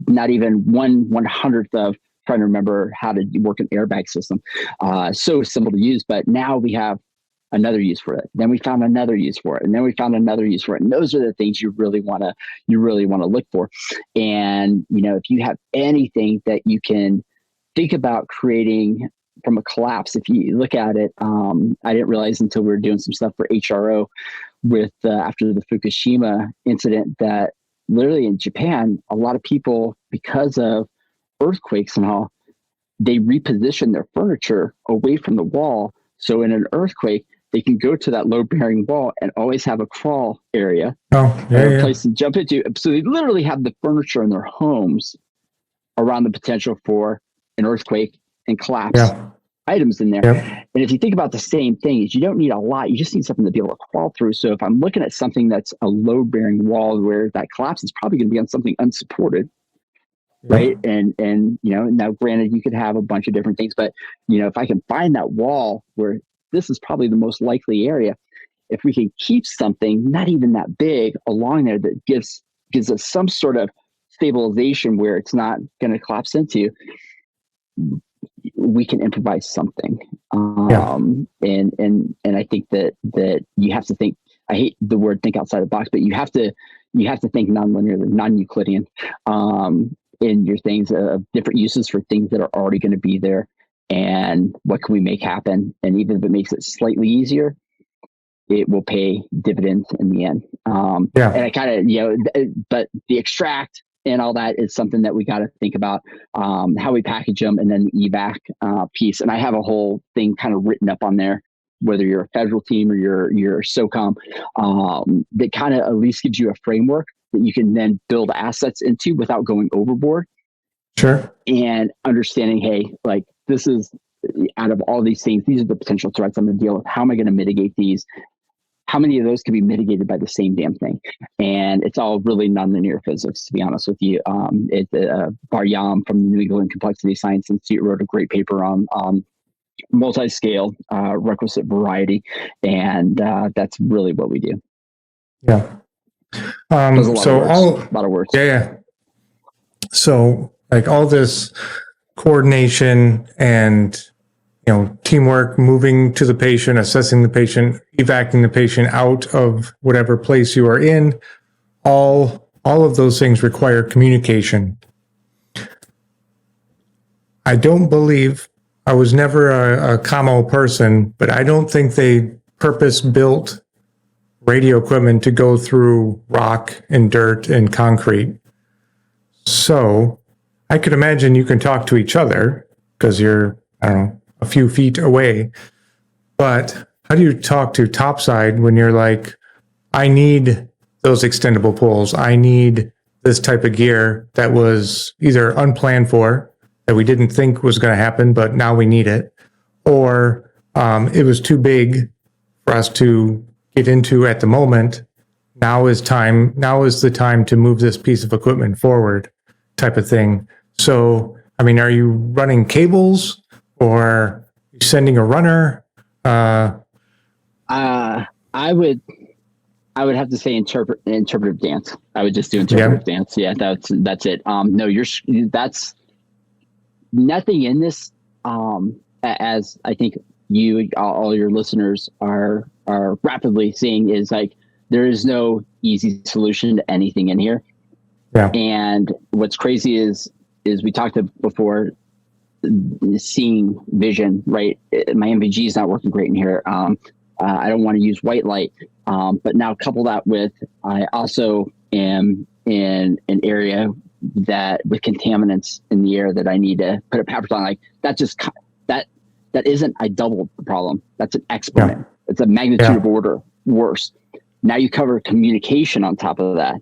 not even 1/100th of trying to remember how to work an airbag system. So simple to use, but now we have another use for it. Then we found another use for it, and then we found another use for it. And those are the things you really want to look for. And if you have anything that you can think about creating from a collapse, if you look at it, I didn't realize until we were doing some stuff for HRO with after the Fukushima incident that literally in Japan, a lot of people, because of earthquakes and all, they reposition their furniture away from the wall. So in an earthquake, they can go to that load-bearing wall and always have a crawl area, a place to jump into. So they literally have the furniture in their homes around the potential for an earthquake and collapse items in there. And if you think about the same thing, is you don't need a lot. You just need something to be able to crawl through. So if I'm looking at something that's a load-bearing wall where that collapse is probably going to be on something unsupported, right? And now granted, you could have a bunch of different things, but if I can find that wall where this is probably the most likely area, if we can keep something not even that big along there that gives us some sort of stabilization where it's not going to collapse into, we can improvise something. And I think that you have to think, I hate the word think outside the box, but you have to think non-linearly, non-Euclidean in your things of different uses for things that are already going to be there. And what can we make happen? And even if it makes it slightly easier, it will pay dividends in the end. And I kind of, but the extract and all that is something that we got to think about, how we package them, and then the evac piece. And I have a whole thing kind of written up on there, whether you're a federal team or you're SOCOM, that kind of at least gives you a framework that you can then build assets into without going overboard. Sure. And understanding, hey, like, this is, out of all these things, these are the potential threats I'm going to deal with. How am I going to mitigate these? How many of those can be mitigated by the same damn thing? And it's all really nonlinear physics, to be honest with you. Baryam from the New England Complexity Science Institute wrote a great paper on multi-scale requisite variety. And that's really what we do. Yeah. A lot of words. Yeah. So like all this coordination and teamwork, moving to the patient, assessing the patient, evacuating the patient out of whatever place you are in, all of those things require communication. I don't believe, I was never a commo person, but I don't think they purpose-built radio equipment to go through rock and dirt and concrete. So I could imagine you can talk to each other because you're, I don't know, a few feet away. But how do you talk to topside when you're like, I need those extendable poles. I need this type of gear that was either unplanned for, that we didn't think was going to happen, but now we need it, or it was too big for us to get into at the moment. Now is time. Now is the time to move this piece of equipment forward, type of thing. So, I mean, are you running cables or sending a runner? I would have to say interpretive dance. I would just do interpretive dance. Yeah, that's it. No, that's nothing in this. As I think you, all your listeners are rapidly seeing, is like there is no easy solution to anything in here. Yeah. And what's crazy is we talked before, seeing vision, right? My MVG is not working great in here. I don't want to use white light. But now couple that with, I also am in an area that with contaminants in the air that I need to put a peppers on. Like that isn't, I doubled the problem. That's an exponent. Yeah. It's a magnitude of order worse. Now you cover communication on top of that.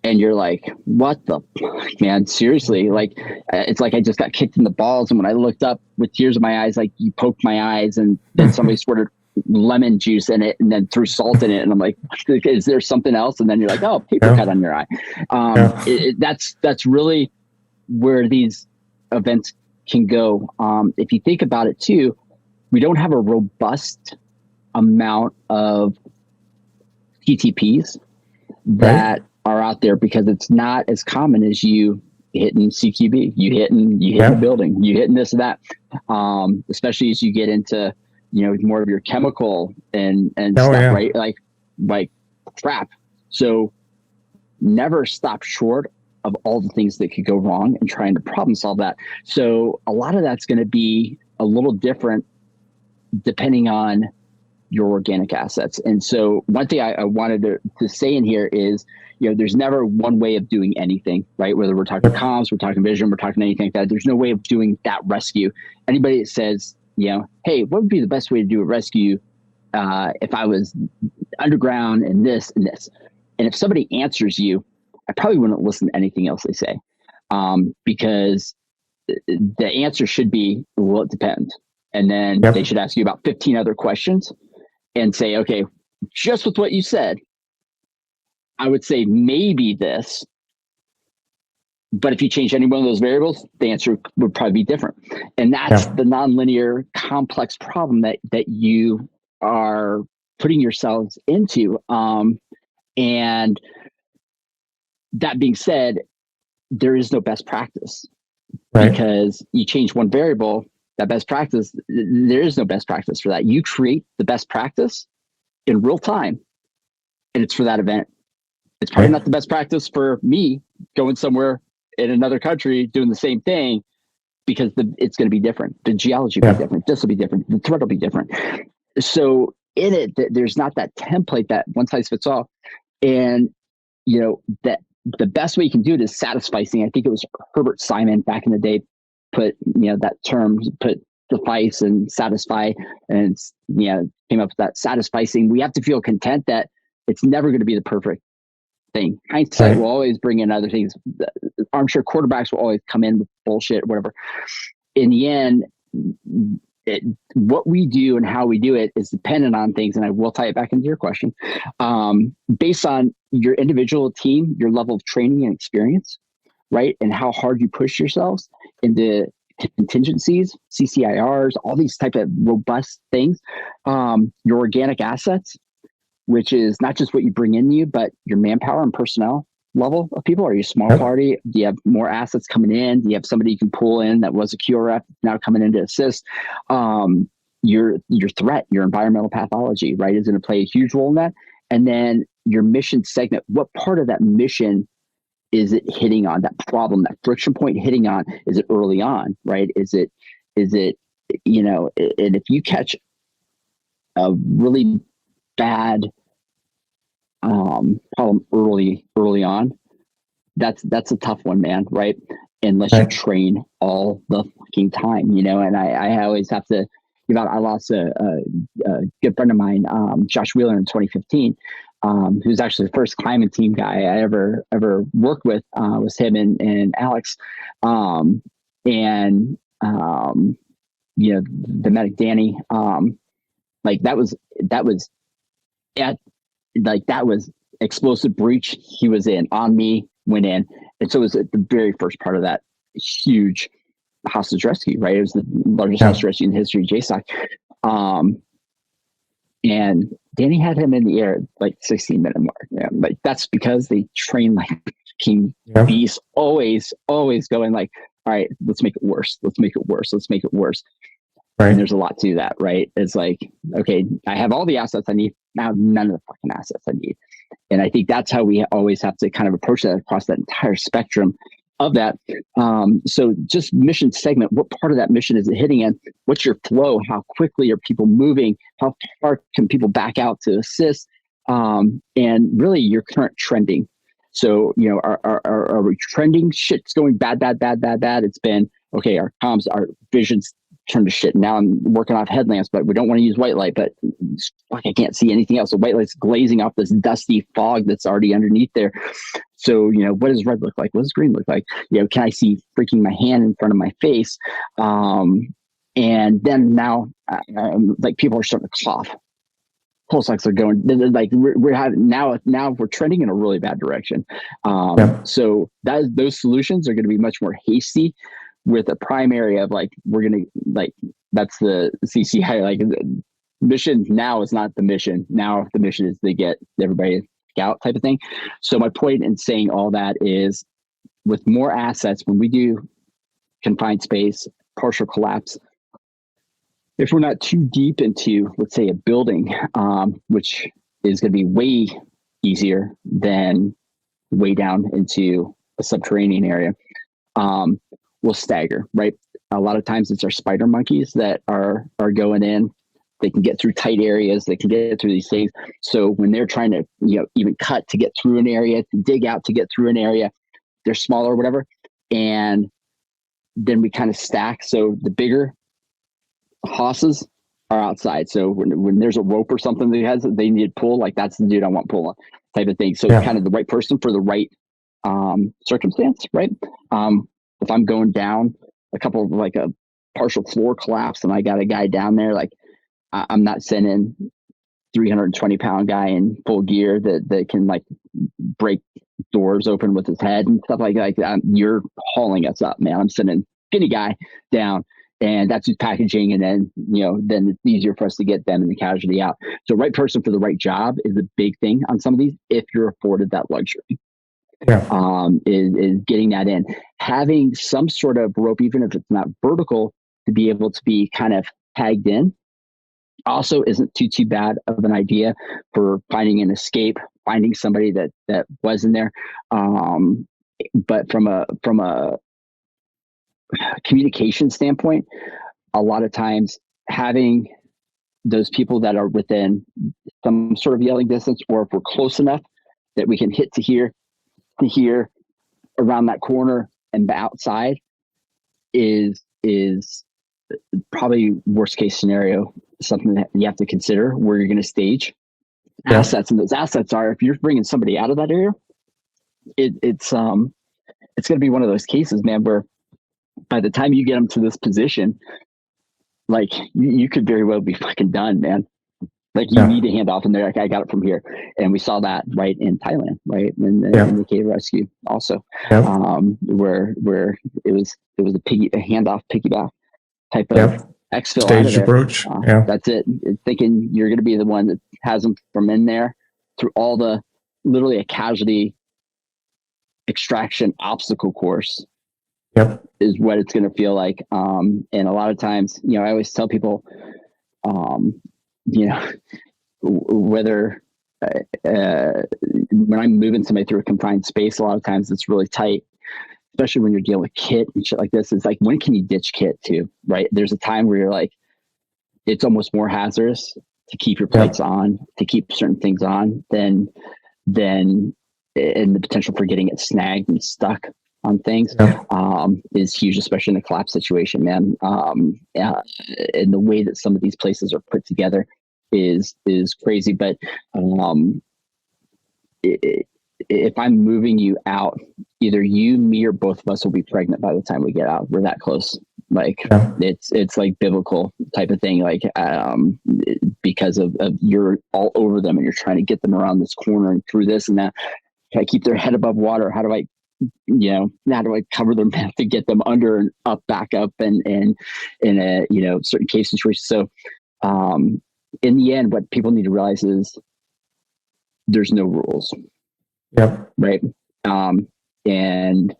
And you're like, what the fuck, man? Seriously? Like, it's like I just got kicked in the balls. And when I looked up with tears in my eyes, like you poked my eyes and then somebody squirted lemon juice in it and then threw salt in it. And I'm like, is there something else? And then you're like, oh, paper cut on your eye. That's really where these events can go. If you think about it too, we don't have a robust amount of TTPs that are out there because it's not as common as you hitting CQB, you hitting the building, you hitting this and that. Especially as you get into, more of your chemical and stuff, right? Like crap. So never stop short of all the things that could go wrong and trying to problem solve that. So a lot of that's going to be a little different depending on your organic assets. And so one thing I wanted to say in here is, there's never one way of doing anything, right? Whether we're talking comms, we're talking vision, we're talking anything like that, there's no way of doing that rescue. Anybody that says, hey, what would be the best way to do a rescue if I was underground and this and this? And if somebody answers you, I probably wouldn't listen to anything else they say, because the answer should be, well, it depends. And then they should ask you about 15 other questions and say, okay, just with what you said, I would say maybe this, but if you change any one of those variables, the answer would probably be different. And that's the nonlinear complex problem that you are putting yourselves into. And that being said, there is no best practice because you change one variable, that best practice, there is no best practice for that. You create the best practice in real time, and it's for that event. It's probably not the best practice for me going somewhere in another country doing the same thing because it's going to be different. The geology will be different. This will be different. The threat will be different. So in it, there's not that template that one size fits all. And, that the best way you can do it is satisficing. I think it was Herbert Simon back in the day put, that term, put suffice and satisfy, and came up with that satisficing. We have to feel content that it's never going to be the perfect thing. Hindsight will always bring in other things. Armchair quarterbacks will always come in with bullshit, whatever. In the end, what we do and how we do it is dependent on things, and I will tie it back into your question, based on your individual team, your level of training and experience, right? And how hard you push yourselves into contingencies, CCIRs, all these type of robust things, your organic assets, which is not just what you bring in you, but your manpower and personnel level of people. Are you a small party? Do you have more assets coming in? Do you have somebody you can pull in that was a QRF now coming in to assist? Your threat, your environmental pathology, right, is going to play a huge role in that. And then your mission segment, what part of that mission is it hitting on, that problem, that friction point hitting on? Is it early on, right? Is it, and if you catch a really bad problem early on, that's a tough one, man, right? unless you train all the fucking time, you know. And I always have to give out. I lost a good friend of mine, Josh Wheeler, in 2015, who's actually the first climbing team guy I ever worked with. Was him and Alex, and you know, the medic Danny. Like that was explosive breach. He was in on me, went in, and so it was the very first part of that huge hostage rescue, right? It was the largest hostage rescue in the history of JSOC. And Danny had him in the air like 16-minute mark. Yeah, like that's because they train like king beasts, always going like, all right, let's make it worse. Let's make it worse. Let's make it worse. Right. And there's a lot to that, right? It's like, okay, I have all the assets I need. Now none of the fucking assets I need. And I think that's how we always have to kind of approach that across that entire spectrum of that. So just mission segment, what part of that mission is it hitting in? What's your flow? How quickly are people moving? How far can people back out to assist? And really your current trending. So, you know, are we trending? Shit's going bad. It's been, okay, our comms, our vision's turned to shit. Now I'm working off headlamps, but we don't want to use white light, but fuck, I can't see anything else. So white light's glazing off this dusty fog that's already underneath there. So, you know, what does red look like? What does green look like? You know, can I see freaking my hand in front of my face? And then now, like people are starting to cough. Pulse ox are going, like we're having now we're trending in a really bad direction. So those solutions are going to be much more hasty, with a primary of like, we're going to like, that's the CCI, like the mission now is not the mission. Now the mission is to get everybody out type of thing. So my point in saying all that is, with more assets, when we do confined space, partial collapse, if we're not too deep into, let's say, a building, which is going to be way easier than way down into a subterranean area, we'll stagger, right? A lot of times it's our spider monkeys that are going in. They can get through tight areas. They can get through these things. So when they're trying to, you know, even cut to get through an area, to dig out to get through an area, they're smaller or whatever. And then we kind of stack. So the bigger hosses are outside. So when there's a rope or something that they need to pull, like that's the dude I want pulling type of thing. So kind of the right person for the right circumstance, right? If I'm going down a couple of like a partial floor collapse and I got a guy down there, like I'm not sending 320-pound guy in full gear that can like break doors open with his head and stuff like that. You're hauling us up, man. I'm sending skinny guy down, and that's who's packaging. And then, you know, then it's easier for us to get them and the casualty out. So right person for the right job is a big thing on some of these, if you're afforded that luxury. Is getting that in, having some sort of rope, even if it's not vertical, to be able to be kind of tagged in, also isn't too bad of an idea for finding an escape, finding somebody that was in there. But from a communication standpoint, a lot of times having those people that are within some sort of yelling distance, or if we're close enough that we can hit to here around that corner and outside, is probably worst case scenario, something that you have to consider where you're going to stage assets. And those assets are, if you're bringing somebody out of that area, it's going to be one of those cases, man, where by the time you get them to this position, like you could very well be fucking done, man. Like you need to hand off, and they're like, I got it from here. And we saw that right in Thailand, right? In the cave rescue also, where it was a handoff piggyback type of exfil staged approach. That's it. Thinking you're going to be the one that has them from in there through all the, literally a casualty extraction obstacle course. Is what it's going to feel like. And a lot of times, you know, I always tell people, you know, whether when I'm moving somebody through a confined space, a lot of times it's really tight, especially when you're dealing with kit and shit like this. It's like, when can you ditch kit to, right? There's a time where you're like, it's almost more hazardous to keep your plates on, to keep certain things on than and the potential for getting it snagged and stuck on things is huge, especially in a collapse situation, man. And the way that some of these places are put together is crazy. But if I'm moving you out, either you, me, or both of us will be pregnant by the time we get out. We're that close. Like it's like biblical type of thing. Like because of you're all over them and you're trying to get them around this corner and through this and that. Can I keep their head above water? How do I, how do I cover their mouth to get them under and up, back up, and in a certain case situation. So in the end, what people need to realize is there's no rules. Yep. Right. And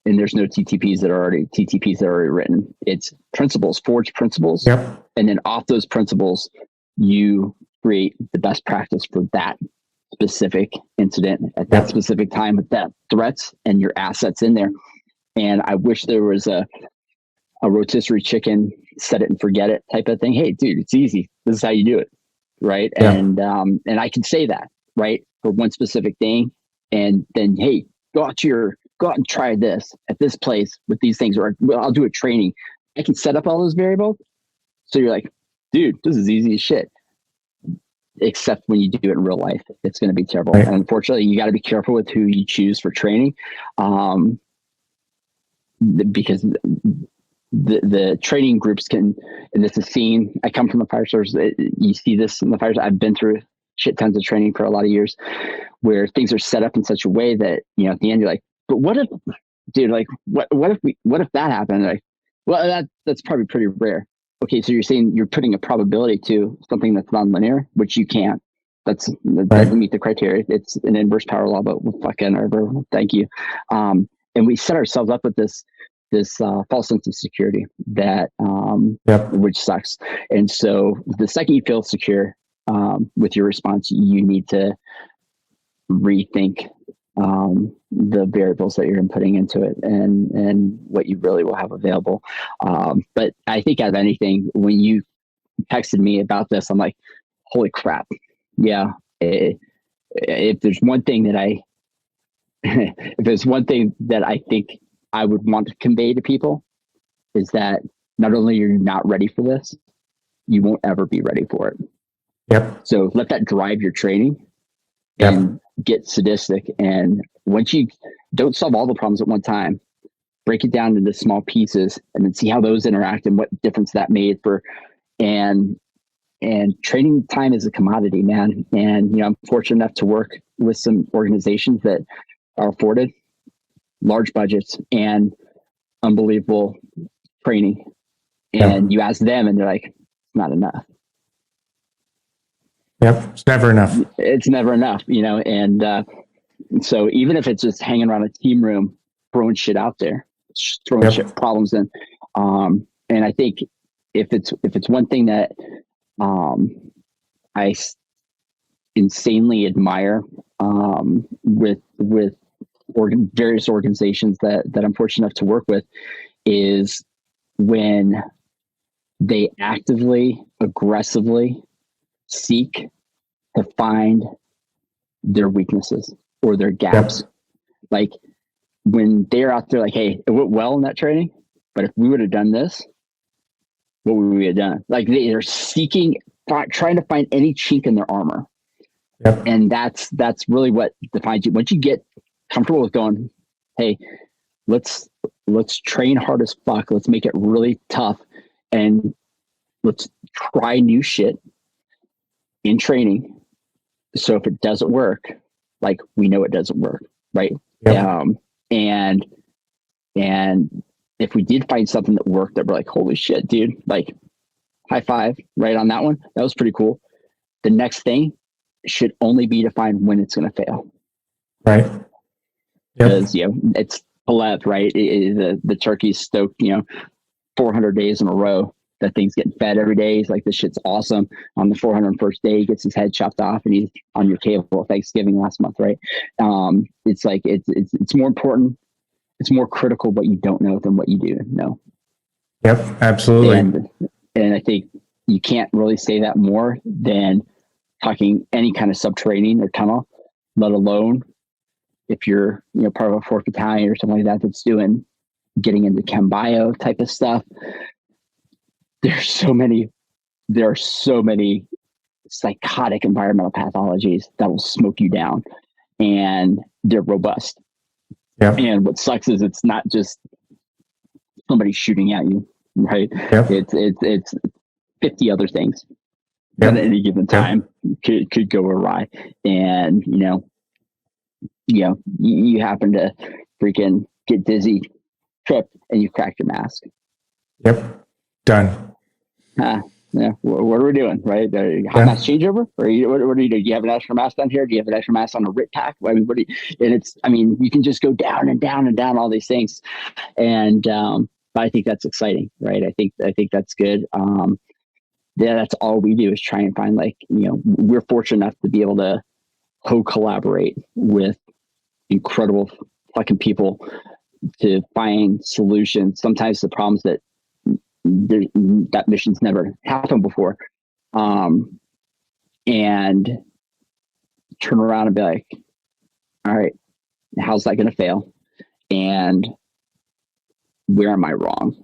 there's no TTPs that are already written. It's principles, forged principles. Yep. And then off those principles, you create the best practice for that specific incident at that specific time with that threats and your assets in there. And I wish there was a rotisserie chicken, set it and forget it type of thing. Hey, dude, it's easy. This is how you do it. Right. Yeah. And I can say that, right, for one specific thing. And then, hey, go out and try this at this place with these things, or I'll do a training. I can set up all those variables. So you're like, dude, this is easy as shit. Except when you do it in real life, it's going to be terrible. Right. And unfortunately, you got to be careful with who you choose for training, because the training groups can, and this is seen. I come from the fire service. You see this in the fires. I've been through shit tons of training for a lot of years, where things are set up in such a way that at the end you're like, but what if, dude? Like, what if that happened? Like, well, that's probably pretty rare. Okay, so you're saying you're putting a probability to something that's non-linear, which you can't. That doesn't meet the criteria. It's an inverse power law, but fucking thank you. And we set ourselves up with this false sense of security that which sucks. And so the second you feel secure with your response, you need to rethink the variables that you're inputting into it and what you really will have available. But I think out of anything, when you texted me about this, I'm like, holy crap. Yeah. If there's one thing that I think I would want to convey to people, is that not only are you not ready for this, you won't ever be ready for it. Yep. So let that drive your training and get sadistic. And once you don't solve all the problems at one time, break it down into small pieces and then see how those interact and what difference that made for, and training time is a commodity, man. And, I'm fortunate enough to work with some organizations that are afforded large budgets and unbelievable training. And you ask them and they're like, it's not enough. Yep. It's never enough. It's never enough, and so even if it's just hanging around a team room, throwing shit out there, throwing shit problems in. And I think if it's one thing that I insanely admire with various organizations that I'm fortunate enough to work with, is when they actively, aggressively seek to find their weaknesses or their gaps. Like when they're out there like, hey, it went well in that training, but if we would have done this, what would we have done? Like they are trying to find any chink in their armor. And that's really what defines you. Once you get comfortable with going, hey, let's train hard as fuck. Let's make it really tough. And let's try new shit in training. So if it doesn't work, like we know it doesn't work. Right. And if we did find something that worked, that we're like, holy shit, dude, like high five right on that one. That was pretty cool. The next thing should only be to find when it's going to fail. Right. Because, it's Palev, right? The turkey's stoked, 400 days in a row. That thing's getting fed every day. He's like, this shit's awesome. On the 401st day, he gets his head chopped off and he's on your table at Thanksgiving last month, right? It's like, it's more important. It's more critical what you don't know than what you do know. Yep, absolutely. And I think you can't really say that more than talking any kind of subterranean or tunnel, let alone if you're, part of a 4th battalion or something like that, that's getting into chem bio type of stuff. There are so many psychotic environmental pathologies that will smoke you down, and they're robust. Yep. And what sucks is it's not just somebody shooting at you, right? Yep. It's 50 other things Yep. at any given time could go awry. And, you happen to freaking get dizzy, trip, and you crack your mask. Yep. Done. Yeah. What are we doing, right? Hot mask changeover? Or what do you do? Do you have an extra mask on here? Do you have an extra mask on a RIT pack? I mean, you can just go down and down and down all these things. And, but I think that's exciting, right? I think that's good. That's all we do is try and find, we're fortunate enough to be able to co-collaborate with incredible fucking people to find solutions. Sometimes the problems that mission's never happened before, and turn around and be like, all right, how's that going to fail? And where am I wrong?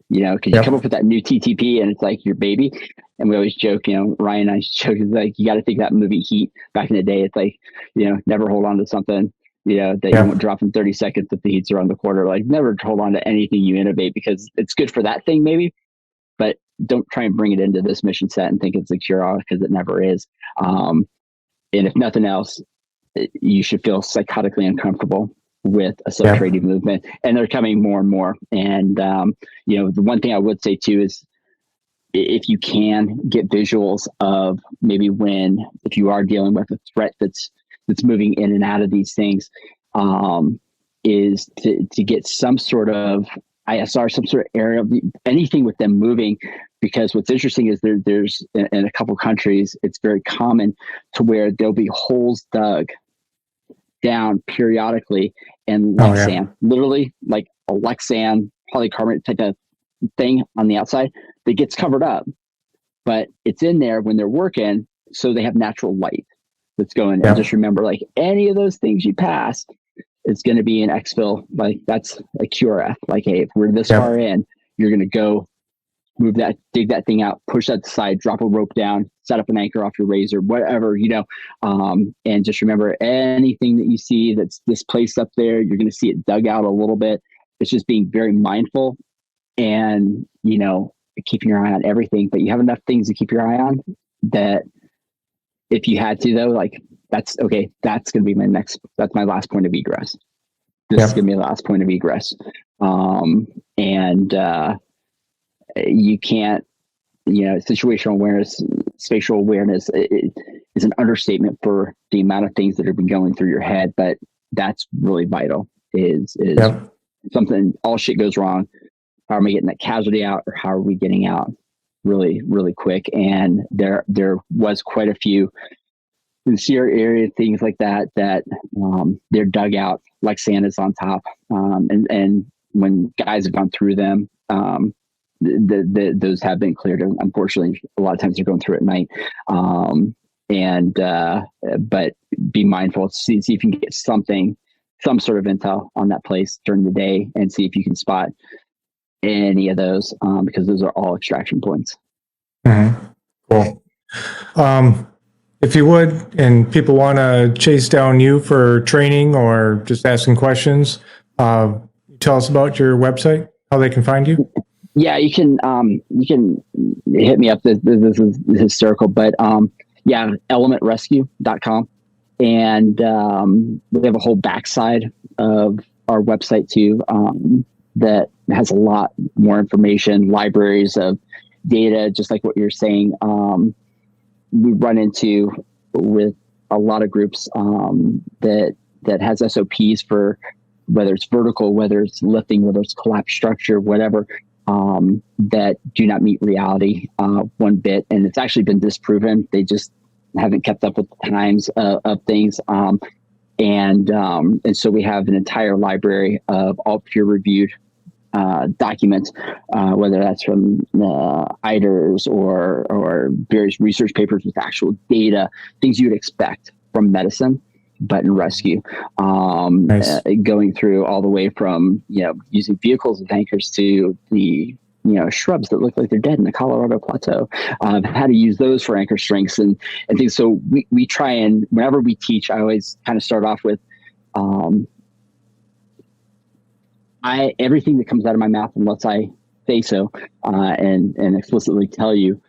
Because you come up with that new TTP and it's like your baby. And we always joke, Ryan and I joke, it's like, you got to think that movie Heat back in the day. It's like, never hold on to something, that you won't drop in 30 seconds if the heat's around the corner. Like, never hold on to anything you innovate, because it's good for that thing maybe, but don't try and bring it into this mission set and think it's a cure-all, because it never is. And if nothing else, you should feel psychotically uncomfortable with a subterranean movement, and they're coming more and more. And the one thing I would say too is, if you can get visuals of maybe if you are dealing with a threat that's moving in and out of these things, is to get some sort of ISR, some sort of area of anything with them moving. Because what's interesting is there's in a couple countries, it's very common to where there'll be holes dug down periodically, and Lexan, literally like a Lexan polycarbonate type of thing on the outside that gets covered up, but it's in there when they're working, so they have natural light that's going. And just remember, like, any of those things you pass, it's going to be an exfil. Like, that's a QRF. Like, hey, if we're this far in, you're going to go move that, dig that thing out, push that aside, drop a rope down, set up an anchor off your razor, whatever, and just remember, anything that you see that's displaced up there, you're going to see it dug out a little bit. It's just being very mindful and, keeping your eye on everything. But you have enough things to keep your eye on that if you had to, though, like, that's okay. That's going to be that's my last point of egress. This is going to be the last point of egress. You can't, situational awareness, spatial awareness is an understatement for the amount of things that have been going through your head, but that's really vital. Is something, all shit goes wrong. How am I getting that casualty out, or how are we getting out really, really quick? And there was quite a few in the Sierra area, things like that, they're dug out like Santa's on top. And when guys have gone through them, those have been cleared. Unfortunately, a lot of times they're going through at night. But be mindful, see if you can get some sort of intel on that place during the day, and see if you can spot any of those, because those are all extraction points. Mm-hmm. Cool. If you would, and people want to chase down you for training or just asking questions, tell us about your website, how they can find you. Yeah, you can hit me up. This is hysterical, but elementrescue.com. And we have a whole backside of our website too, that has a lot more information, libraries of data, just like what you're saying. We run into with a lot of groups that has SOPs for whether it's vertical, whether it's lifting, whether it's collapse structure, whatever, that do not meet reality one bit. And it's actually been disproven. They just haven't kept up with the times of things. And so we have an entire library of all peer-reviewed documents, whether that's from IDERs or various research papers with actual data, things you would expect from medicine. button rescue, Nice. going through all the way from, using vehicles as anchors to the, shrubs that look like they're dead in the Colorado Plateau, how to use those for anchor strengths and things. So we try, and whenever we teach, I always kind of start off with, everything that comes out of my mouth, unless I say so, and explicitly tell you,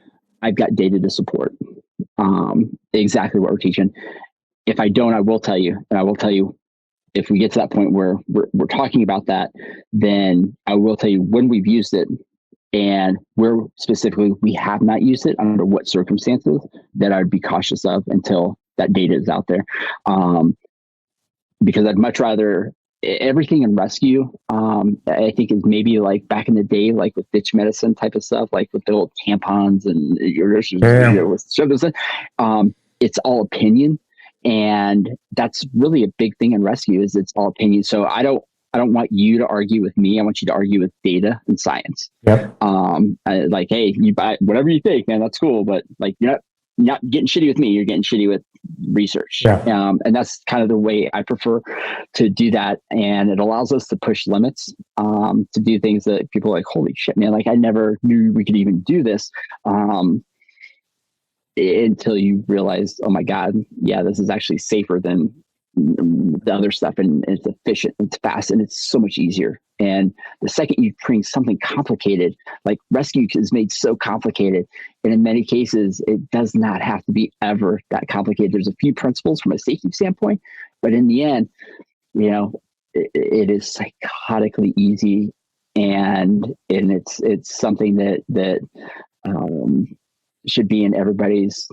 I've got data to support exactly what we're teaching. If I don't, I will tell you, and I will tell you if we get to that point where we're talking about that, then I will tell you when we've used it and where specifically we have not used it, under what circumstances, that I'd be cautious of until that data is out there. Because I'd much rather everything in rescue, I think is maybe like back in the day, like with ditch medicine type of stuff, like with the old tampons and it's all opinion. And that's really a big thing in rescue, is it's all opinion. So I don't want you to argue with me. I want you to argue with data and science. Yep. Like, hey, you buy whatever you think, man, that's cool. But like, you're not getting shitty with me. You're getting shitty with research. Yeah. And that's kind of the way I prefer to do that. And it allows us to push limits, to do things that people are like, holy shit, man, like I never knew we could even do this. Until you realize, oh my God, yeah, this is actually safer than the other stuff, and it's efficient, it's fast, and it's so much easier. And the second you bring something complicated, like rescue is made so complicated, and in many cases, it does not have to be ever that complicated. There's a few principles from a safety standpoint, but in the end, it is psychotically easy, and it's something that should be in everybody's,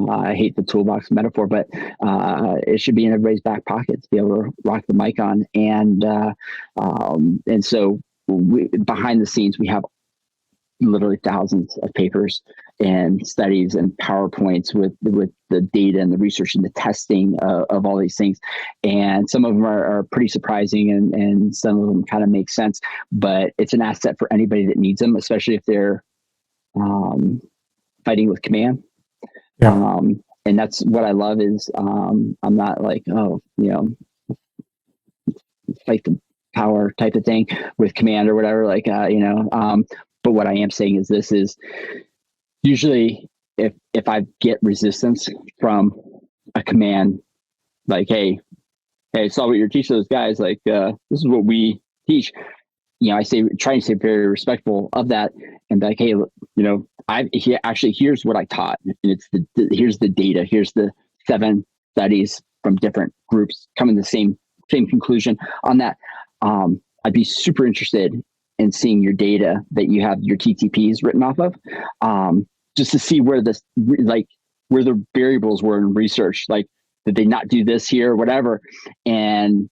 I hate the toolbox metaphor, but it should be in everybody's back pocket to be able to rock the mic on. And so behind the scenes, we have literally thousands of papers and studies and PowerPoints with the data and the research and the testing of all these things. And some of them are pretty surprising, and some of them kind of make sense, but it's an asset for anybody that needs them, especially if they're fighting with command. Yeah. And that's what I love is, I'm not like, fight the power type of thing with command or whatever, like, but what I am saying is this is usually if I get resistance from a command, like, hey, I saw what you're teaching those guys, like, this is what we teach. I try and stay very respectful of that, and be like, hey, here's what I taught, and it's here's the data, here's the 7 studies from different groups coming to the same conclusion on that. I'd be super interested in seeing your data that you have your TTPs written off of, just to see where where the variables were in research, like did they not do this here or whatever, and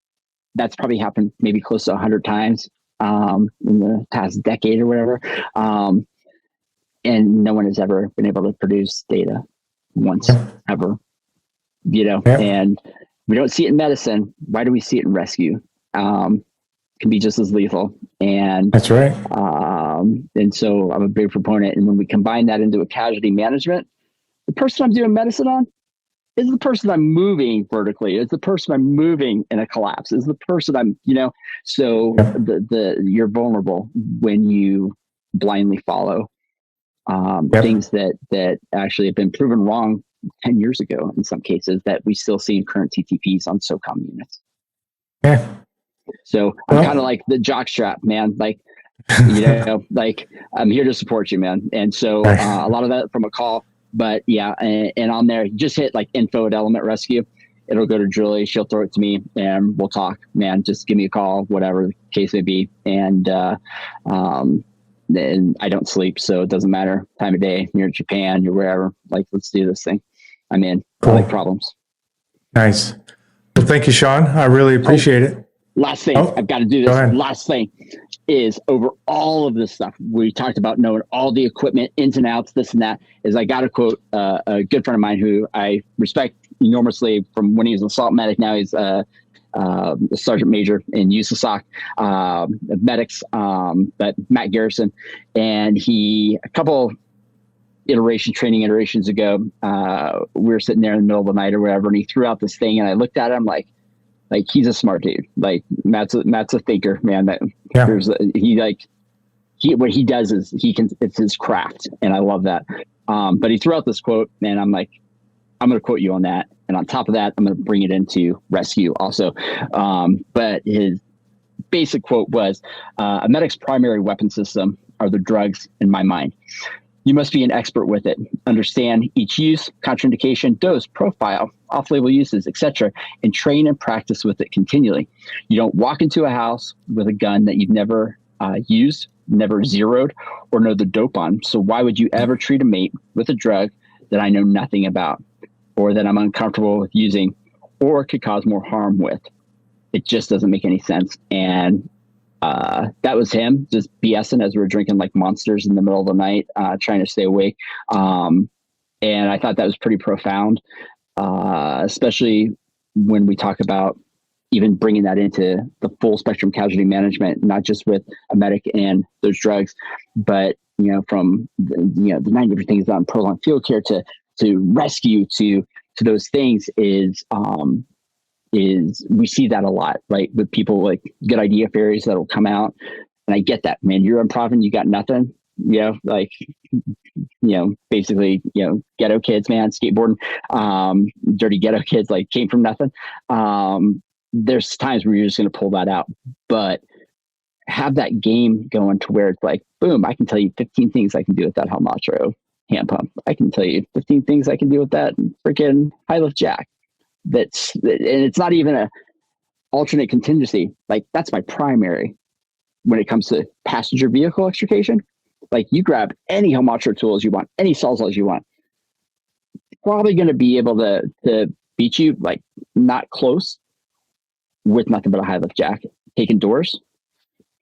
that's probably happened maybe close to 100 times in the past decade or whatever. And no one has ever been able to produce data once, ever, and we don't see it in medicine. Why do we see it in rescue? Can be just as lethal. And that's right. And so I'm a big proponent. And when we combine that into a casualty management, the person I'm doing medicine on is the person I'm moving vertically. It's the person I'm moving in a collapse. Is the person I'm, so you're vulnerable when you blindly follow things that actually have been proven wrong 10 years ago in some cases, that we still see in current TTPs on SOCOM units. Yeah. So I'm kind of like the jockstrap, man. Like, like I'm here to support you, man. And so a lot of that from a call, but yeah. And on there, just hit like info at Element Rescue. It'll go to Julie. She'll throw it to me and we'll talk, man. Just give me a call, whatever the case may be. And I don't sleep, so it doesn't matter time of day. You're in Japan, you're wherever, like, let's do this thing. I'm in. Cool. I like problems. Nice. Well, thank you, Sean. I really appreciate it. Last thing, I've got to do this. Last thing is, over all of this stuff we talked about, knowing all the equipment, ins and outs, this and that, is I got to quote a good friend of mine who I respect enormously from when he was an assault medic. Now he's a sergeant major in USASOC medics, but Matt Garrison. And he, a couple training iterations ago, we were sitting there in the middle of the night or whatever, and he threw out this thing, and I looked at him like he's a smart dude. Like Matt's a thinker, man. That what he does is it's his craft, and I love that. But he threw out this quote, and I'm like, I'm going to quote you on that. And on top of that, I'm going to bring it into rescue also. But his basic quote was, a medic's primary weapon system are the drugs in my mind. You must be an expert with it. Understand each use, contraindication, dose, profile, off-label uses, etc., and train and practice with it continually. You don't walk into a house with a gun that you've never used, never zeroed, or know the dope on. So why would you ever treat a mate with a drug that I know nothing about, or that I'm uncomfortable with using, or could cause more harm with? It just doesn't make any sense. And that was him just BSing as we were drinking like monsters in the middle of the night, trying to stay awake. And I thought that was pretty profound, especially when we talk about even bringing that into the full spectrum casualty management, not just with a medic and those drugs, but, from the 9 different things on prolonged field care to rescue to those things is we see that a lot, right? With people like good idea fairies that'll come out. And I get that, man, you're improving, you got nothing, basically, ghetto kids, man, skateboarding, dirty ghetto kids, like came from nothing. There's times where you're just going to pull that out, but have that game going to where it's like, boom, I can tell you 15 things I can do with that Halmatro hand pump. I can tell you 15 things I can do with that freaking high lift jack. And it's not even a alternate contingency. Like that's my primary when it comes to passenger vehicle extrication. Like you grab any Halmatro tools you want, any sawzalls you want, probably going to be able to beat you, like not close, with nothing but a high lift jack. Taking doors,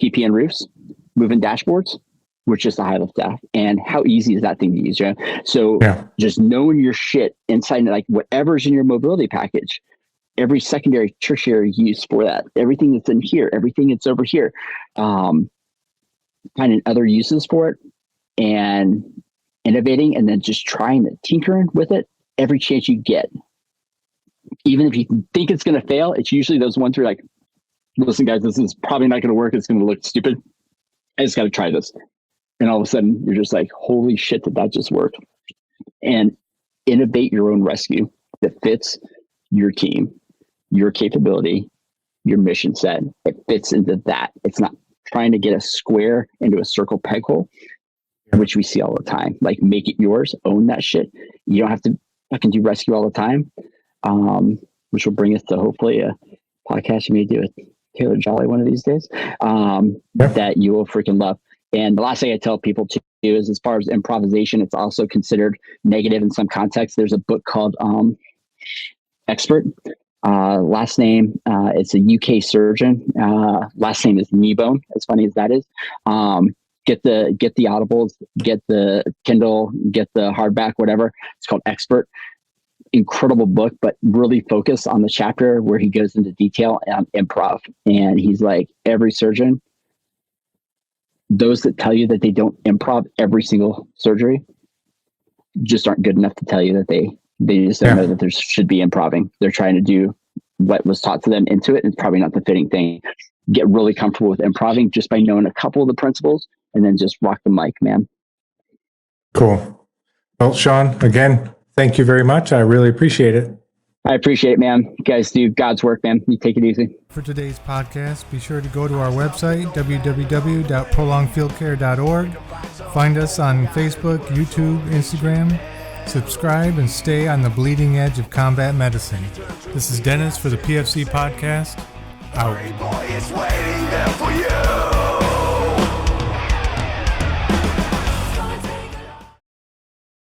PPN roofs, moving dashboards, with just a high lift jack. And how easy is that thing to use? So just knowing your shit inside, like whatever's in your mobility package, every secondary, tertiary use for that, everything that's in here, everything that's over here, finding other uses for it and innovating, and then just trying to tinkering with it every chance you get. Even if you think it's going to fail, it's usually those ones where you're like, listen guys, this is probably not going to work. It's going to look stupid. I just got to try this. And all of a sudden you're just like, holy shit, that just worked. And innovate your own rescue that fits your team, your capability, your mission set. It fits into that. It's not trying to get a square into a circle peg hole, which we see all the time. Like make it yours, own that shit. You don't have to fucking do rescue all the time. Which will bring us to hopefully a podcast you may do with Taylor Jolly one of these days, that you will freaking love. And the last thing I tell people to do is, as far as improvisation, it's also considered negative in some contexts. There's a book called Expert. Last name, it's a UK surgeon. Last name is Kneebone, as funny as that is. Get the Audibles, get the Kindle, get the hardback, whatever. It's called Expert. Incredible book, but really focus on the chapter where he goes into detail on improv. And he's like, every surgeon, those that tell you that they don't improv every single surgery just aren't good enough to tell you that they just don't know that there should be improving. They're trying to do what was taught to them into it. And it's probably not the fitting thing. Get really comfortable with improving just by knowing a couple of the principles and then just rock the mic, man. Cool. Well, Sean, again, thank you very much. I really appreciate it. I appreciate it, man. You guys do God's work, man. You take it easy. For today's podcast, be sure to go to our website, www.prolongedfieldcare.org. Find us on Facebook, YouTube, Instagram. Subscribe and stay on the bleeding edge of combat medicine. This is Dennis for the PFC Podcast. Out. Boy, it's waiting there for you.